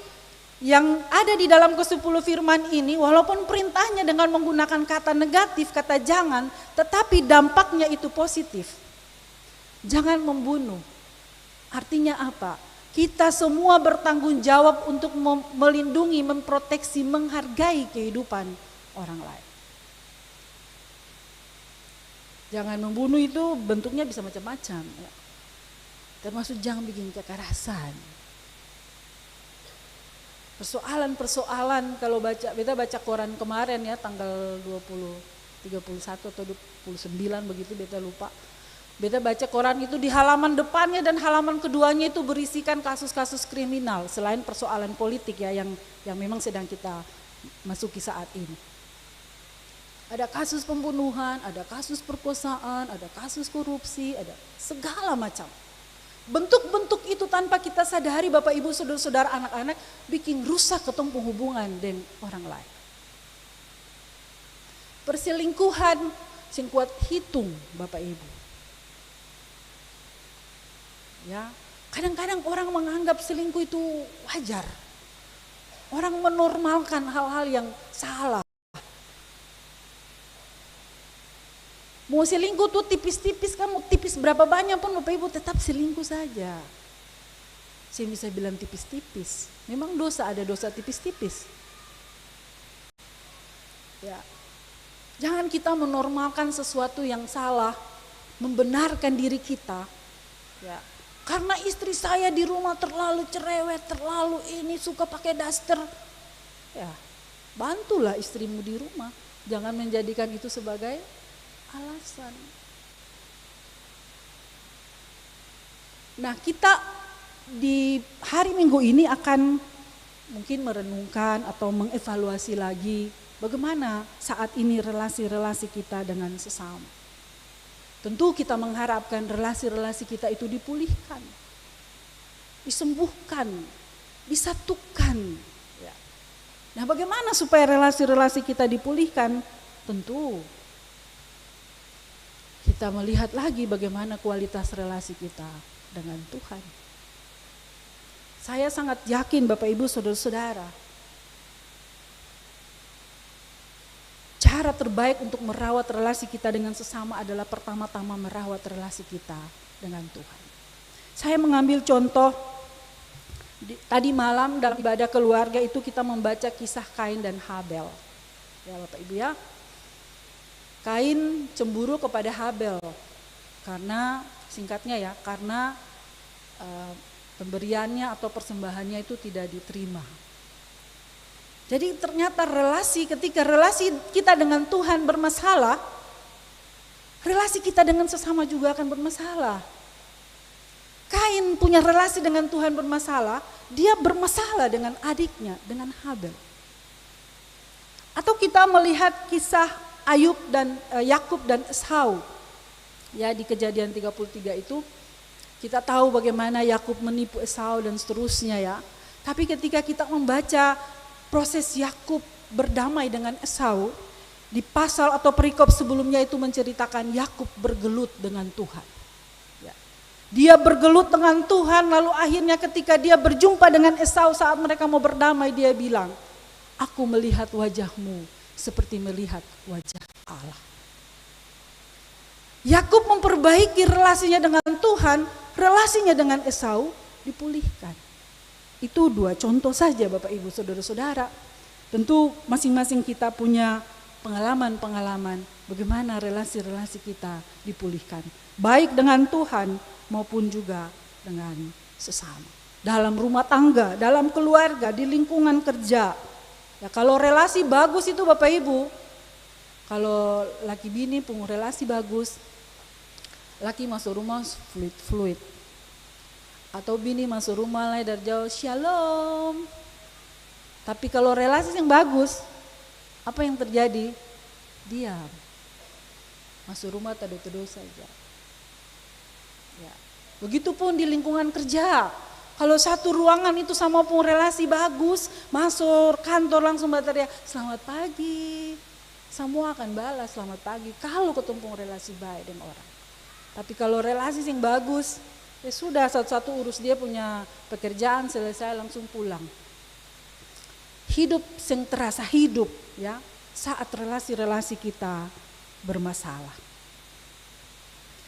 yang ada di dalam ke-10 firman ini walaupun perintahnya dengan menggunakan kata negatif, kata jangan, tetapi dampaknya itu positif. Jangan membunuh. Artinya apa? Kita semua bertanggung jawab untuk melindungi, memproteksi, menghargai kehidupan orang lain. Jangan membunuh itu bentuknya bisa macam-macam. Ya. Termasuk jangan bikin kekerasan. Persoalan-persoalan kalau beta baca koran kemarin ya tanggal 31 atau 29 begitu beta lupa. Beta baca koran itu di halaman depannya dan halaman keduanya itu berisikan kasus-kasus kriminal selain persoalan politik ya yang memang sedang kita masuki saat ini. Ada kasus pembunuhan, ada kasus perkosaan, ada kasus korupsi, ada segala macam. Bentuk-bentuk itu tanpa kita sadari Bapak Ibu saudara-saudara anak-anak bikin rusak ketumpung hubungan dengan orang lain. Perselingkuhan sing kuat hitung Bapak Ibu. Ya, kadang-kadang orang menganggap selingkuh itu wajar. Orang menormalkan hal-hal yang salah. Mau selingkuh tuh tipis-tipis, kamu tipis berapa banyak pun Bapak Ibu tetap selingkuh saja. Saya bisa bilang tipis-tipis, memang dosa ada dosa tipis-tipis. Ya, jangan kita menormalkan sesuatu yang salah, membenarkan diri kita. Ya, karena istri saya di rumah terlalu cerewet, terlalu ini suka pakai daster. Ya, bantulah istrimu di rumah, jangan menjadikan itu sebagai alasan. Nah kita di hari Minggu ini akan mungkin merenungkan atau mengevaluasi lagi bagaimana saat ini relasi-relasi kita dengan sesama. Tentu kita mengharapkan relasi-relasi kita itu dipulihkan, disembuhkan, disatukan. Nah bagaimana supaya relasi-relasi kita dipulihkan? Tentu kita melihat lagi bagaimana kualitas relasi kita dengan Tuhan. Saya sangat yakin Bapak Ibu saudara-saudara, cara terbaik untuk merawat relasi kita dengan sesama adalah pertama-tama merawat relasi kita dengan Tuhan. Saya mengambil contoh, tadi malam dalam ibadah keluarga itu kita membaca kisah Kain dan Habel. Ya Bapak Ibu ya. Kain cemburu kepada Habel karena singkatnya ya, karena pemberiannya atau persembahannya itu tidak diterima. Jadi ternyata ketika relasi kita dengan Tuhan bermasalah, relasi kita dengan sesama juga akan bermasalah. Kain punya relasi dengan Tuhan bermasalah, dia bermasalah dengan adiknya, dengan Habel. Atau kita melihat kisah Ayub dan Yakub dan Esau. Ya, di Kejadian 33 itu kita tahu bagaimana Yakub menipu Esau dan seterusnya ya. Tapi ketika kita membaca proses Yakub berdamai dengan Esau, di pasal atau perikop sebelumnya itu menceritakan Yakub bergelut dengan Tuhan. Ya. Dia bergelut dengan Tuhan, lalu akhirnya ketika dia berjumpa dengan Esau saat mereka mau berdamai, dia bilang, aku melihat wajahmu seperti melihat wajah Allah. Yakub memperbaiki relasinya dengan Tuhan, relasinya dengan Esau dipulihkan. Itu 2 contoh saja Bapak Ibu Saudara-saudara. Tentu masing-masing kita punya pengalaman-pengalaman bagaimana relasi-relasi kita dipulihkan. Baik dengan Tuhan maupun juga dengan sesama. Dalam rumah tangga, dalam keluarga, di lingkungan kerja. Ya, kalau relasi bagus itu Bapak Ibu, kalau laki bini punya relasi bagus, laki masuk rumah fluid. Atau bini masuk rumah dari jauh, shalom. Tapi kalau relasi yang bagus, apa yang terjadi? Diam. Masuk rumah teduh-teduh saja. Ya. Begitupun di lingkungan kerja. Kalau satu ruangan itu sama pun relasi bagus, masuk kantor langsung berteriak, selamat pagi. Semua akan balas selamat pagi kalau ketemu relasi baik dengan orang. Tapi kalau relasi yang bagus, ya sudah satu-satu urus dia punya pekerjaan selesai langsung pulang. Hidup yang terasa hidup ya saat relasi-relasi kita bermasalah.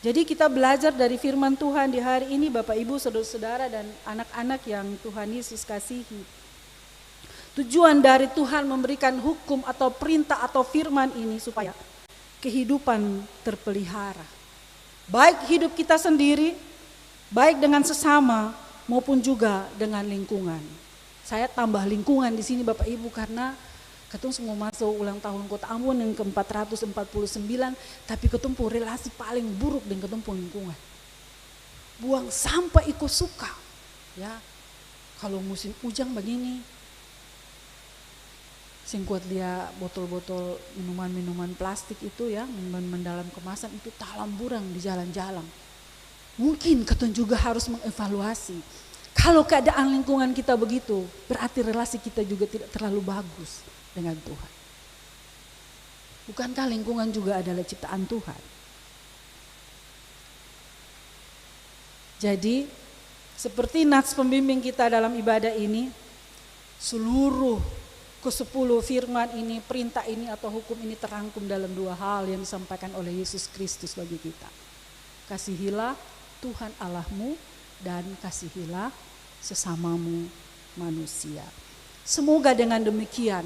Jadi kita belajar dari firman Tuhan di hari ini Bapak Ibu Saudara-saudara dan anak-anak yang Tuhan Yesus kasihi. Tujuan dari Tuhan memberikan hukum atau perintah atau firman ini supaya kehidupan terpelihara. Baik hidup kita sendiri, baik dengan sesama maupun juga dengan lingkungan. Saya tambah lingkungan di sini Bapak Ibu karena ketemu semua masuk ulang tahun Kota Ambon yang ke-449, tapi ketemu relasi paling buruk dengan ketemu lingkungan. Buang sampah ikut suka. Ya. Kalau musim hujan begini, singkuat dia botol-botol minuman-minuman plastik itu ya, minuman dalam kemasan itu talamburang di jalan-jalan. Mungkin kita juga harus mengevaluasi. Kalau keadaan lingkungan kita begitu, berarti relasi kita juga tidak terlalu bagus dengan Tuhan. Bukankah lingkungan juga adalah ciptaan Tuhan? Jadi, seperti nats pembimbing kita dalam ibadah ini, seluruh ke-10 firman ini, perintah ini atau hukum ini terangkum dalam 2 hal yang disampaikan oleh Yesus Kristus bagi kita. Kasihilah Tuhan Allahmu dan kasihilah sesamamu manusia. Semoga dengan demikian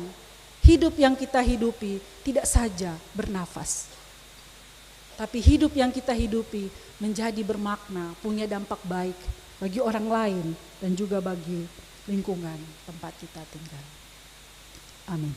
hidup yang kita hidupi tidak saja bernafas, tapi hidup yang kita hidupi menjadi bermakna, punya dampak baik bagi orang lain dan juga bagi lingkungan tempat kita tinggal. Amin.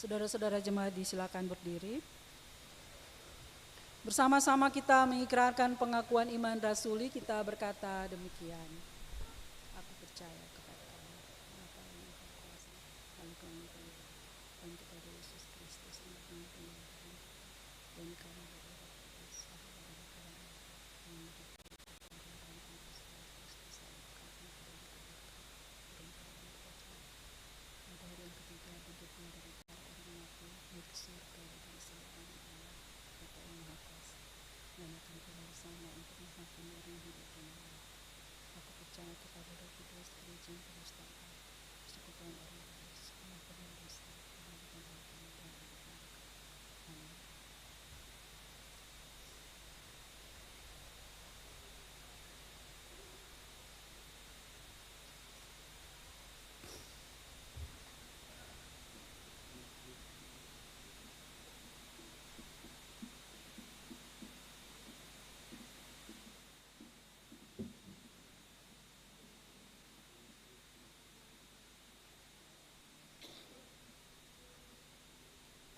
Saudara-saudara jemaat disilakan berdiri. Bersama-sama kita mengikrarkan pengakuan iman rasuli, kita berkata demikian. Aku percaya kepada Allah, Bapa yang Maha Kuasa, dan kepada Yesus Kristus, Anak yang Tuhan, dan kami berdoa dan akan bersama untuk menghakimi orang hidup dan mati. Aku percaya kepada Roh Kudus, Gereja yang Kristen, persekutuan orang kudus, pengampunan dosa, kehidupan dan kemuliaan. Amin.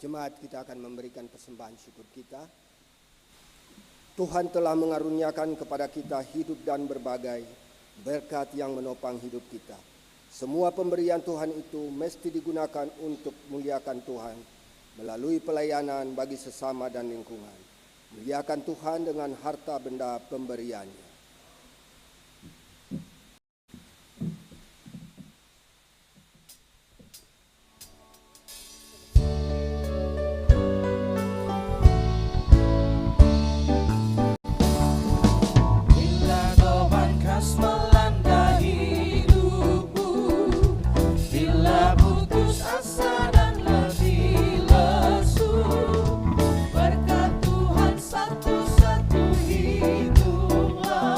Jemaat, kita akan memberikan persembahan syukur kita. Tuhan telah mengaruniakan kepada kita hidup dan berbagai berkat yang menopang hidup kita. Semua pemberian Tuhan itu mesti digunakan untuk muliakan Tuhan melalui pelayanan bagi sesama dan lingkungan. Muliakan Tuhan dengan harta benda pemberiannya. Berkat Tuhan satu-satu hiduplah.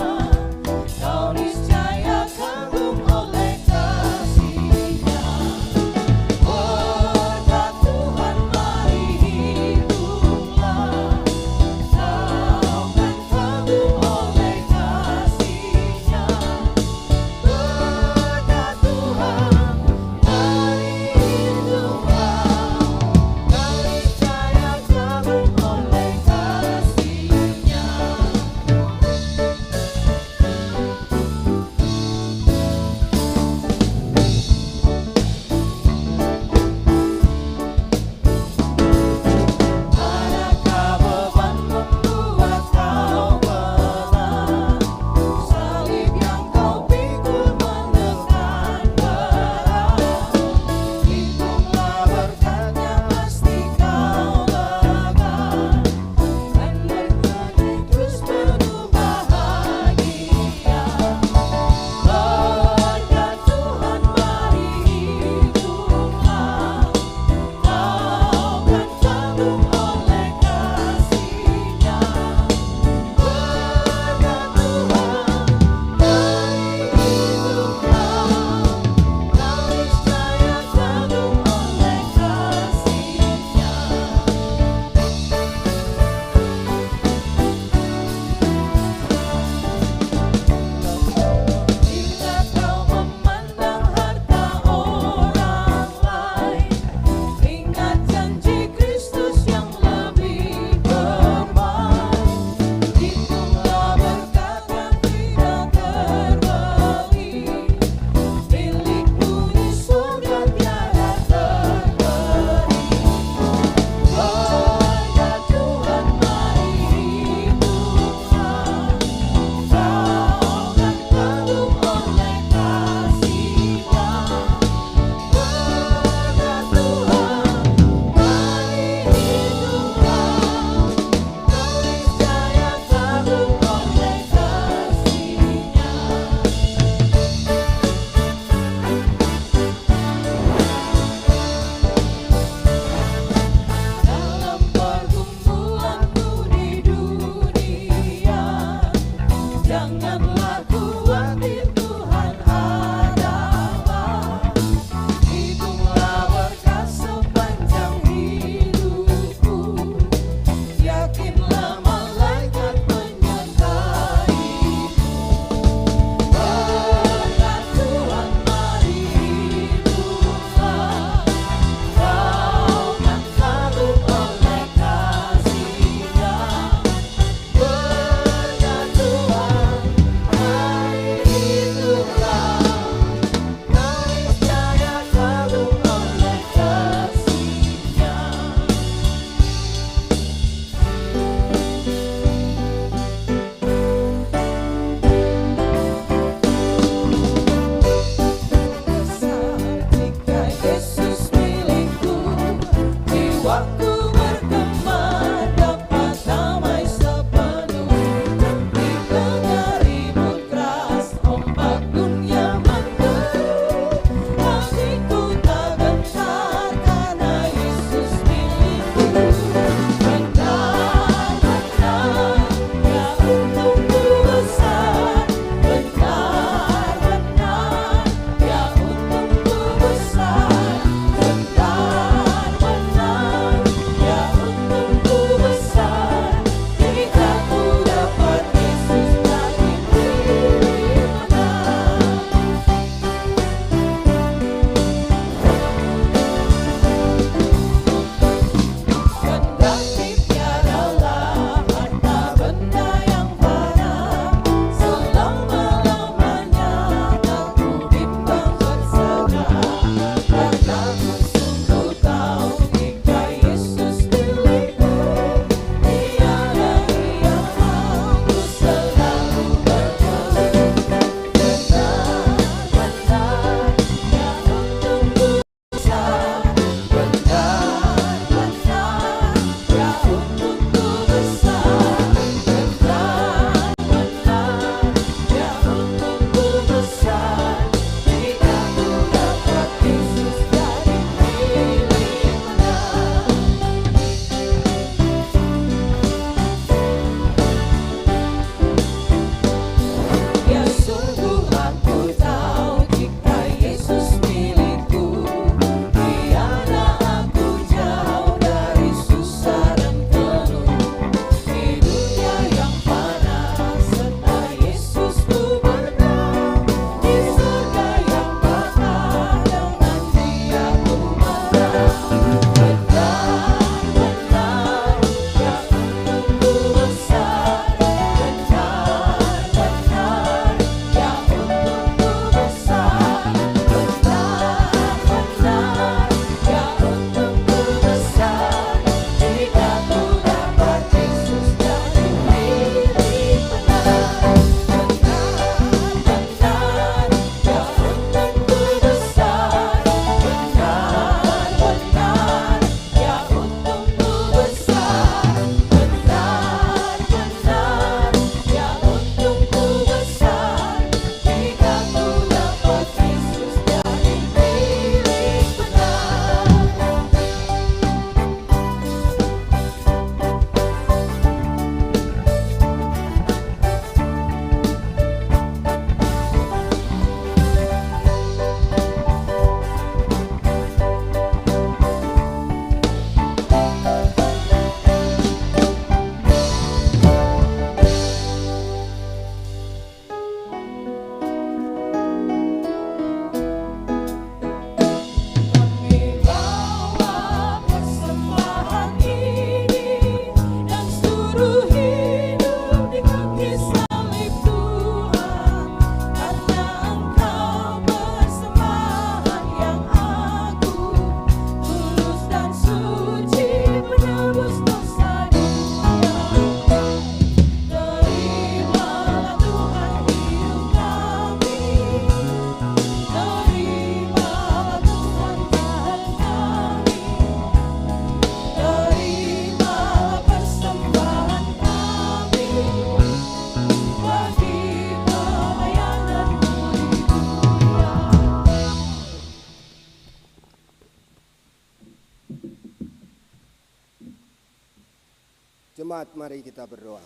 Jemaat, mari kita berdoa.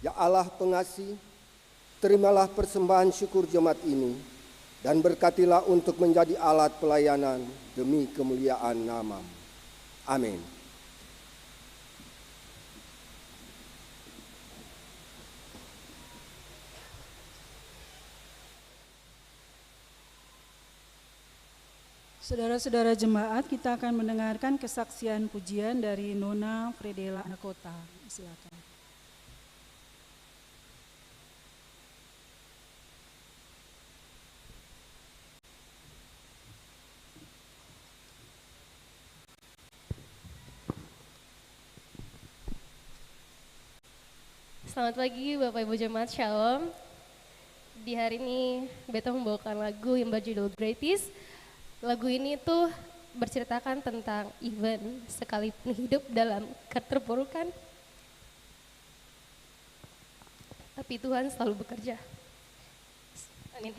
Ya Allah pengasih, terimalah persembahan syukur jemaat ini dan berkatilah untuk menjadi alat pelayanan demi kemuliaan nama-Mu. Amin. Saudara-saudara jemaat, kita akan mendengarkan kesaksian pujian dari Nona Fredela Anakota. Silakan. Selamat pagi Bapak Ibu Jemaat, Shalom. Di hari ini Beta membawakan lagu yang berjudul Gratis. Lagu ini tuh berceritakan tentang even sekalipun hidup dalam keterpurukan, tapi Tuhan selalu bekerja. Amin.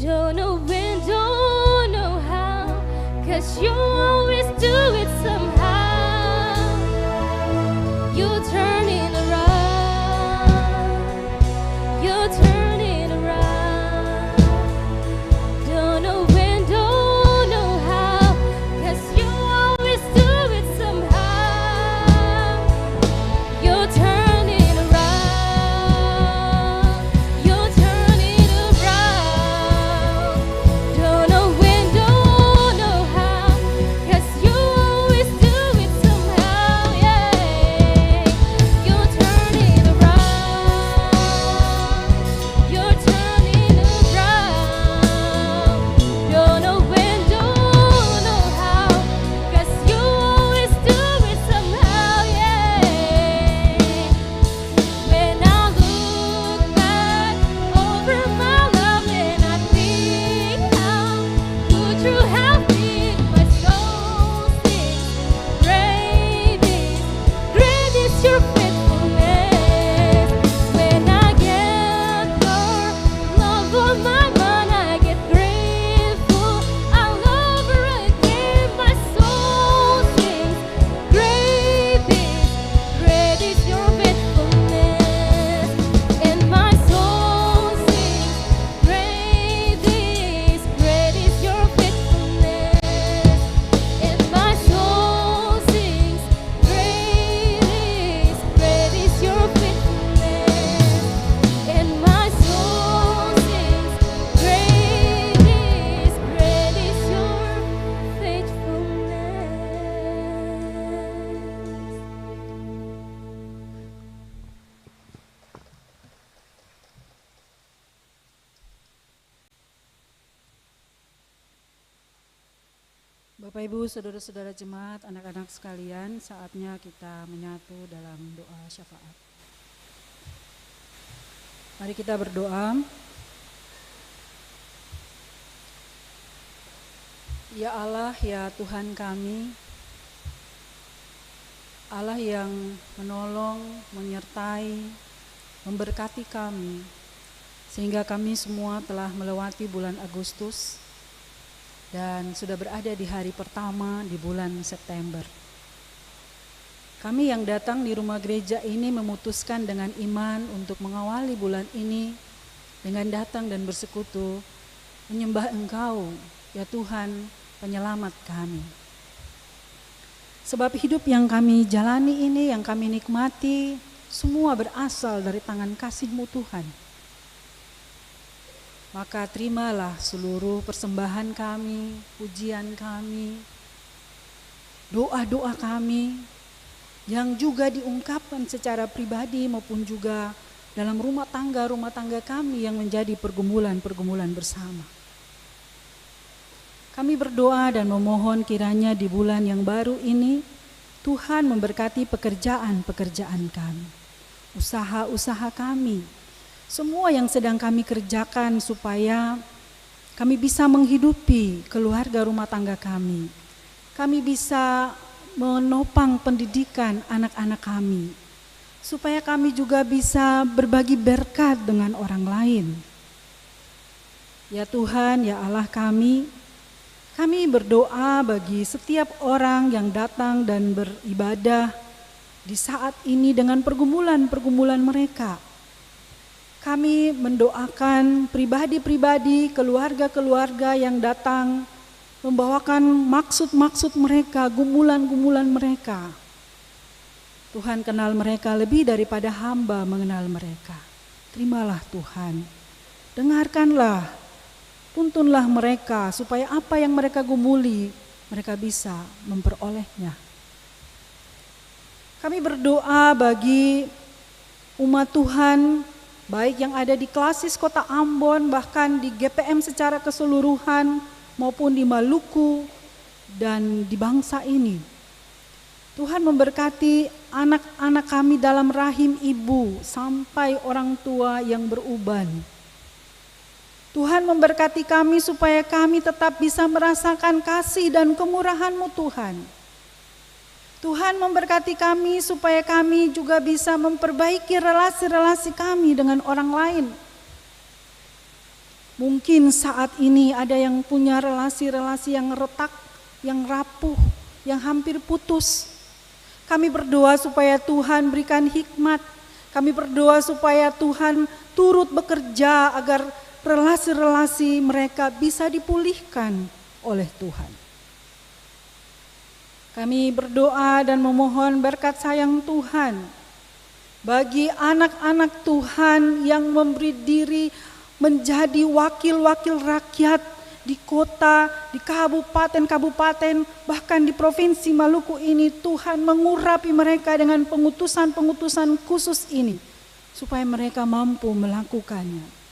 Don't know when, don't know how. Bapak Ibu, saudara-saudara jemaat, anak-anak sekalian, saatnya kita menyatu dalam doa syafaat. Mari kita berdoa. Ya Allah, ya Tuhan kami, Allah yang menolong, menyertai, memberkati kami, sehingga kami semua telah melewati bulan Agustus dan sudah berada di hari pertama di bulan September. Kami yang datang di rumah gereja ini memutuskan dengan iman untuk mengawali bulan ini dengan datang dan bersekutu menyembah Engkau, ya Tuhan, penyelamat kami. Sebab hidup yang kami jalani ini, yang kami nikmati, semua berasal dari tangan kasih-Mu Tuhan. Maka terimalah seluruh persembahan kami, pujian kami, doa-doa kami yang juga diungkapkan secara pribadi maupun juga dalam rumah tangga kami yang menjadi pergumulan-pergumulan bersama. Kami berdoa dan memohon kiranya di bulan yang baru ini Tuhan memberkati pekerjaan-pekerjaan kami, usaha-usaha kami, semua yang sedang kami kerjakan supaya kami bisa menghidupi keluarga rumah tangga kami. Kami bisa menopang pendidikan anak-anak kami. Supaya kami juga bisa berbagi berkat dengan orang lain. Ya Tuhan, ya Allah kami berdoa bagi setiap orang yang datang dan beribadah di saat ini dengan pergumulan-pergumulan mereka. Kami mendoakan pribadi-pribadi, keluarga-keluarga yang datang membawakan maksud-maksud mereka, gumulan-gumulan mereka. Tuhan kenal mereka lebih daripada hamba mengenal mereka. Terimalah Tuhan, dengarkanlah, tuntunlah mereka supaya apa yang mereka gumuli, mereka bisa memperolehnya. Kami berdoa bagi umat Tuhan, baik yang ada di Klasis Kota Ambon, bahkan di GPM secara keseluruhan, maupun di Maluku dan di bangsa ini. Tuhan memberkati anak-anak kami dalam rahim ibu sampai orang tua yang beruban. Tuhan memberkati kami supaya kami tetap bisa merasakan kasih dan kemurahan-Mu Tuhan. Tuhan memberkati kami supaya kami juga bisa memperbaiki relasi-relasi kami dengan orang lain. Mungkin saat ini ada yang punya relasi-relasi yang retak, yang rapuh, yang hampir putus. Kami berdoa supaya Tuhan berikan hikmat. Kami berdoa supaya Tuhan turut bekerja agar relasi-relasi mereka bisa dipulihkan oleh Tuhan. Kami berdoa dan memohon berkat sayang Tuhan bagi anak-anak Tuhan yang memberi diri menjadi wakil-wakil rakyat di kota, di kabupaten-kabupaten, bahkan di provinsi Maluku ini. Tuhan mengurapi mereka dengan pengutusan-pengutusan khusus ini supaya mereka mampu melakukannya.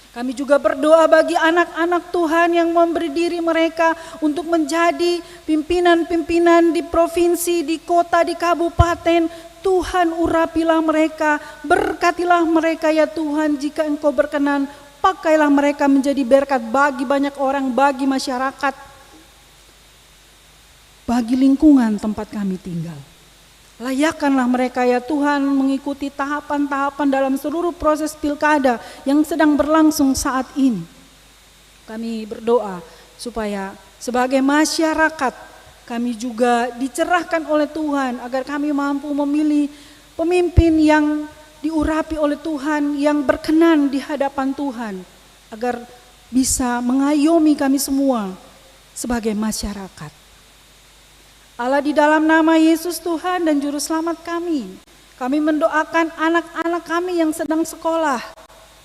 Kami juga berdoa bagi anak-anak Tuhan yang memberi diri mereka untuk menjadi pimpinan-pimpinan di provinsi, di kota, di kabupaten. Tuhan urapilah mereka, berkatilah mereka ya Tuhan, jika Engkau berkenan, pakailah mereka menjadi berkat bagi banyak orang, bagi masyarakat, bagi lingkungan tempat kami tinggal. Layakkanlah mereka ya Tuhan mengikuti tahapan-tahapan dalam seluruh proses pilkada yang sedang berlangsung saat ini. Kami berdoa supaya sebagai masyarakat kami juga dicerahkan oleh Tuhan agar kami mampu memilih pemimpin yang diurapi oleh Tuhan, yang berkenan di hadapan Tuhan, agar bisa mengayomi kami semua sebagai masyarakat. Allah, di dalam nama Yesus Tuhan dan Juru Selamat kami mendoakan anak-anak kami yang sedang sekolah.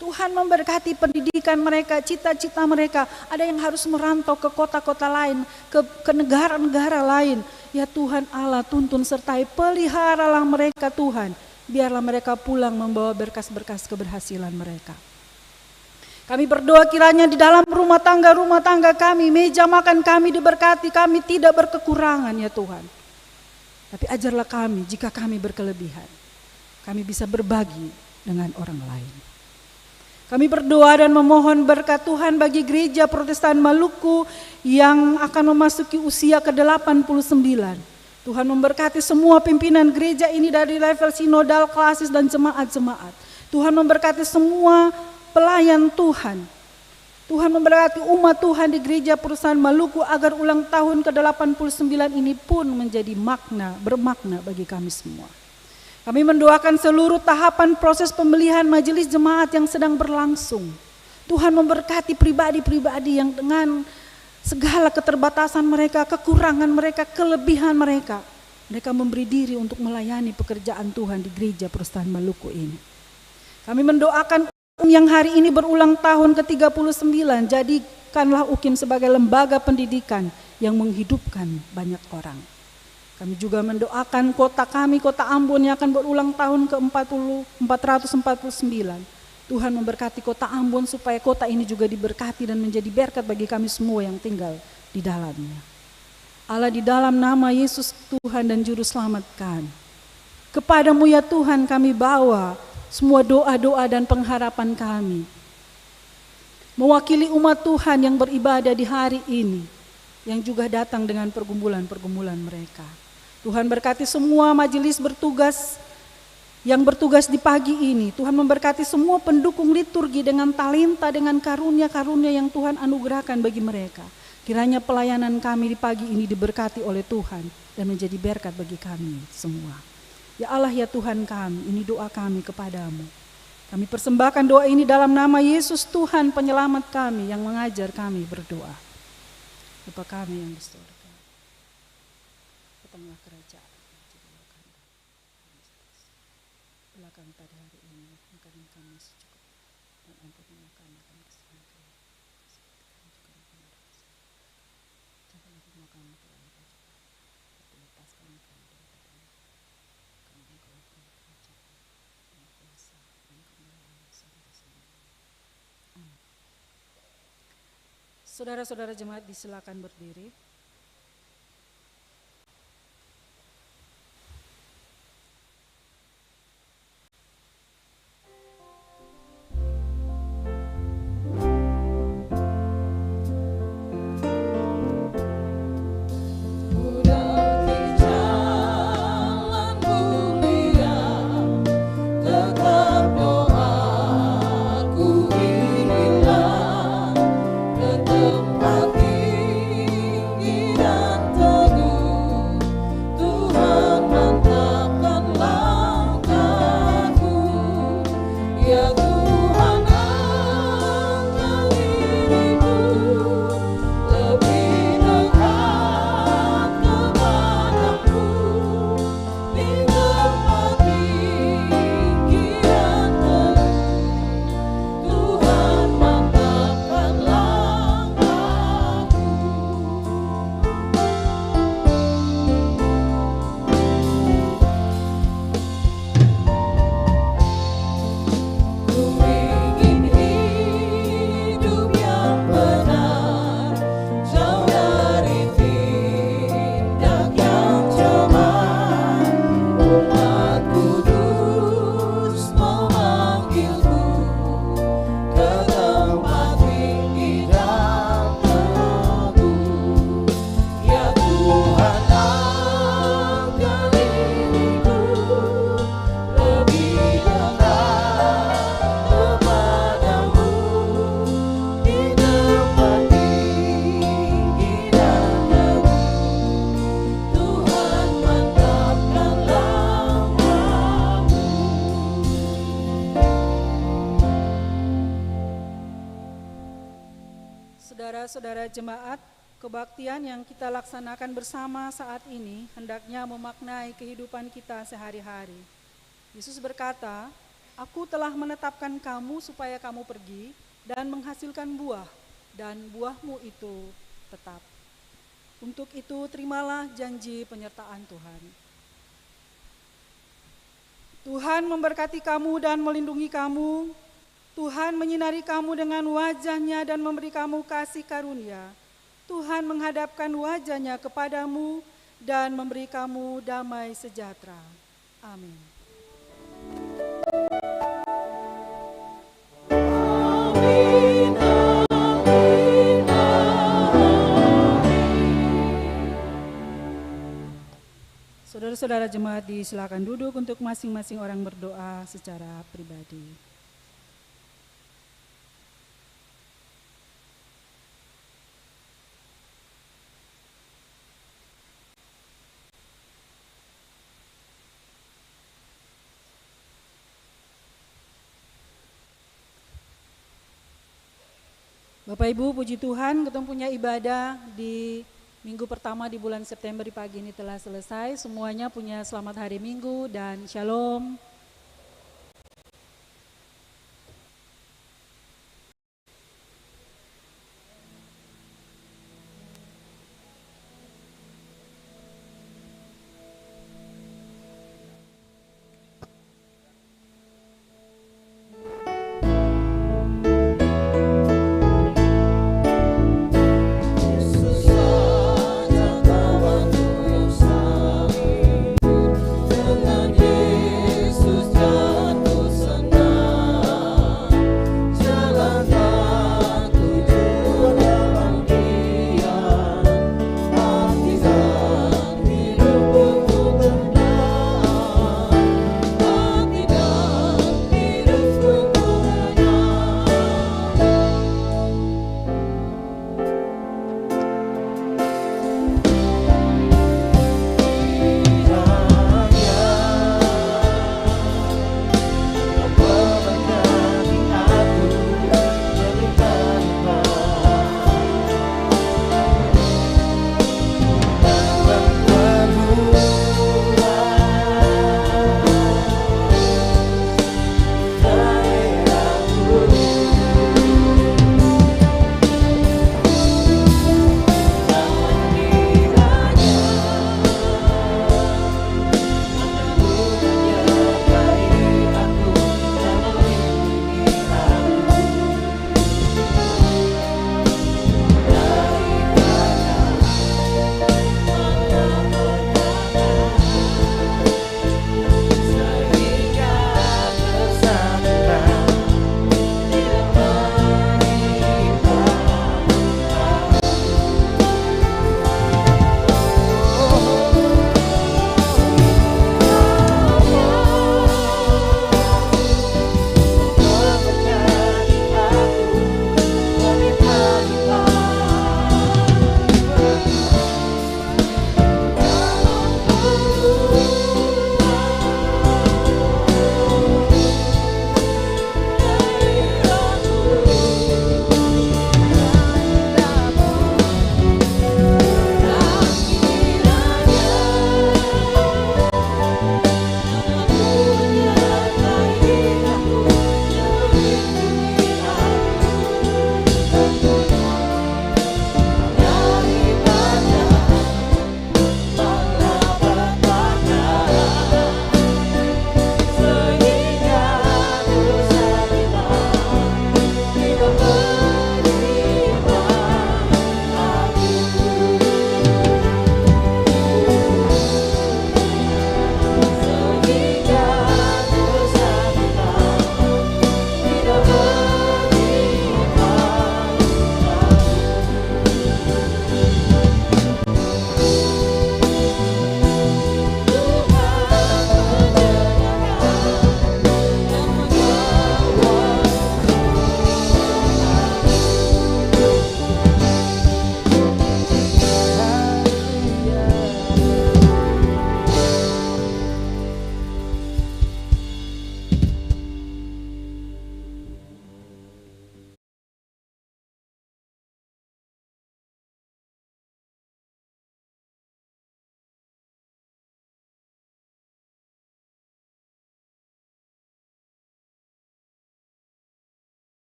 Tuhan memberkati pendidikan mereka, cita-cita mereka. Ada yang harus merantau ke kota-kota lain, ke negara-negara lain. Ya Tuhan Allah, tuntun sertai, peliharalah mereka Tuhan. Biarlah mereka pulang membawa berkas-berkas keberhasilan mereka. Kami berdoa kiranya di dalam rumah tangga kami, meja makan kami diberkati, kami tidak berkekurangan ya Tuhan. Tapi ajarlah kami jika kami berkelebihan, kami bisa berbagi dengan orang lain. Kami berdoa dan memohon berkat Tuhan bagi gereja Protestan Maluku yang akan memasuki usia ke-89. Tuhan memberkati semua pimpinan gereja ini dari level sinodal, klasis dan jemaat-jemaat. Tuhan memberkati semua pelayan Tuhan. Tuhan memberkati umat Tuhan di gereja Protestan Maluku agar ulang tahun ke-89 ini pun menjadi bermakna bagi kami semua. Kami mendoakan seluruh tahapan proses pemilihan majelis jemaat yang sedang berlangsung. Tuhan memberkati pribadi-pribadi yang dengan segala keterbatasan mereka, kekurangan mereka, kelebihan mereka. Mereka memberi diri untuk melayani pekerjaan Tuhan di gereja Protestan Maluku ini. Kami mendoakan yang hari ini berulang tahun ke-39, jadikanlah UKIM sebagai lembaga pendidikan yang menghidupkan banyak orang. Kami juga mendoakan kota kami, kota Ambon yang akan berulang tahun ke-449. Tuhan memberkati kota Ambon supaya kota ini juga diberkati dan menjadi berkat bagi kami semua yang tinggal di dalamnya. Allah, di dalam nama Yesus Tuhan dan Juru Selamat kami, kepadamu ya Tuhan kami bawa semua doa-doa dan pengharapan kami. Mewakili umat Tuhan yang beribadah di hari ini, yang juga datang dengan pergumulan-pergumulan mereka. Tuhan berkati semua majelis yang bertugas di pagi ini. Tuhan memberkati semua pendukung liturgi dengan talenta, dengan karunia-karunia yang Tuhan anugerahkan bagi mereka. Kiranya pelayanan kami di pagi ini diberkati oleh Tuhan dan menjadi berkat bagi kami semua. Ya Allah ya Tuhan kami, ini doa kami kepadamu. Kami persembahkan doa ini dalam nama Yesus Tuhan penyelamat kami yang mengajar kami berdoa. Bapa kami yang di surga, datanglah kerajaan, jadilah kehendak-Mu belakang pada hari ini, makanan kami secukupnya, dan ampunilah kami akan kesalahan kami, seperti kami juga mengampuni dosa. Jangan menerima kami ke dalam pencobaan, tapi lepaskan kami dari batang. Kami Engkau yang punya kerajaan, dan kuasa, dan kemuliaan sampai selamanya. Amin. Saudara-saudara jemaat disilakan berdiri. Saudara-saudara jemaat, kebaktian yang kita laksanakan bersama saat ini hendaknya memaknai kehidupan kita sehari-hari. Yesus berkata, "Aku telah menetapkan kamu supaya kamu pergi dan menghasilkan buah, dan buahmu itu tetap. Untuk itu terimalah janji penyertaan Tuhan." Tuhan memberkati kamu dan melindungi kamu. Tuhan menyinari kamu dengan wajah-Nya dan memberi kamu kasih karunia. Tuhan menghadapkan wajah-Nya kepadamu dan memberi kamu damai sejahtera. Amin. Amin, amin, Saudara-saudara jemaat disilakan duduk untuk masing-masing orang berdoa secara pribadi. Bapak Ibu, puji Tuhan, kita punya ibadah di minggu pertama di bulan September di pagi ini telah selesai. Semuanya punya selamat hari Minggu dan shalom.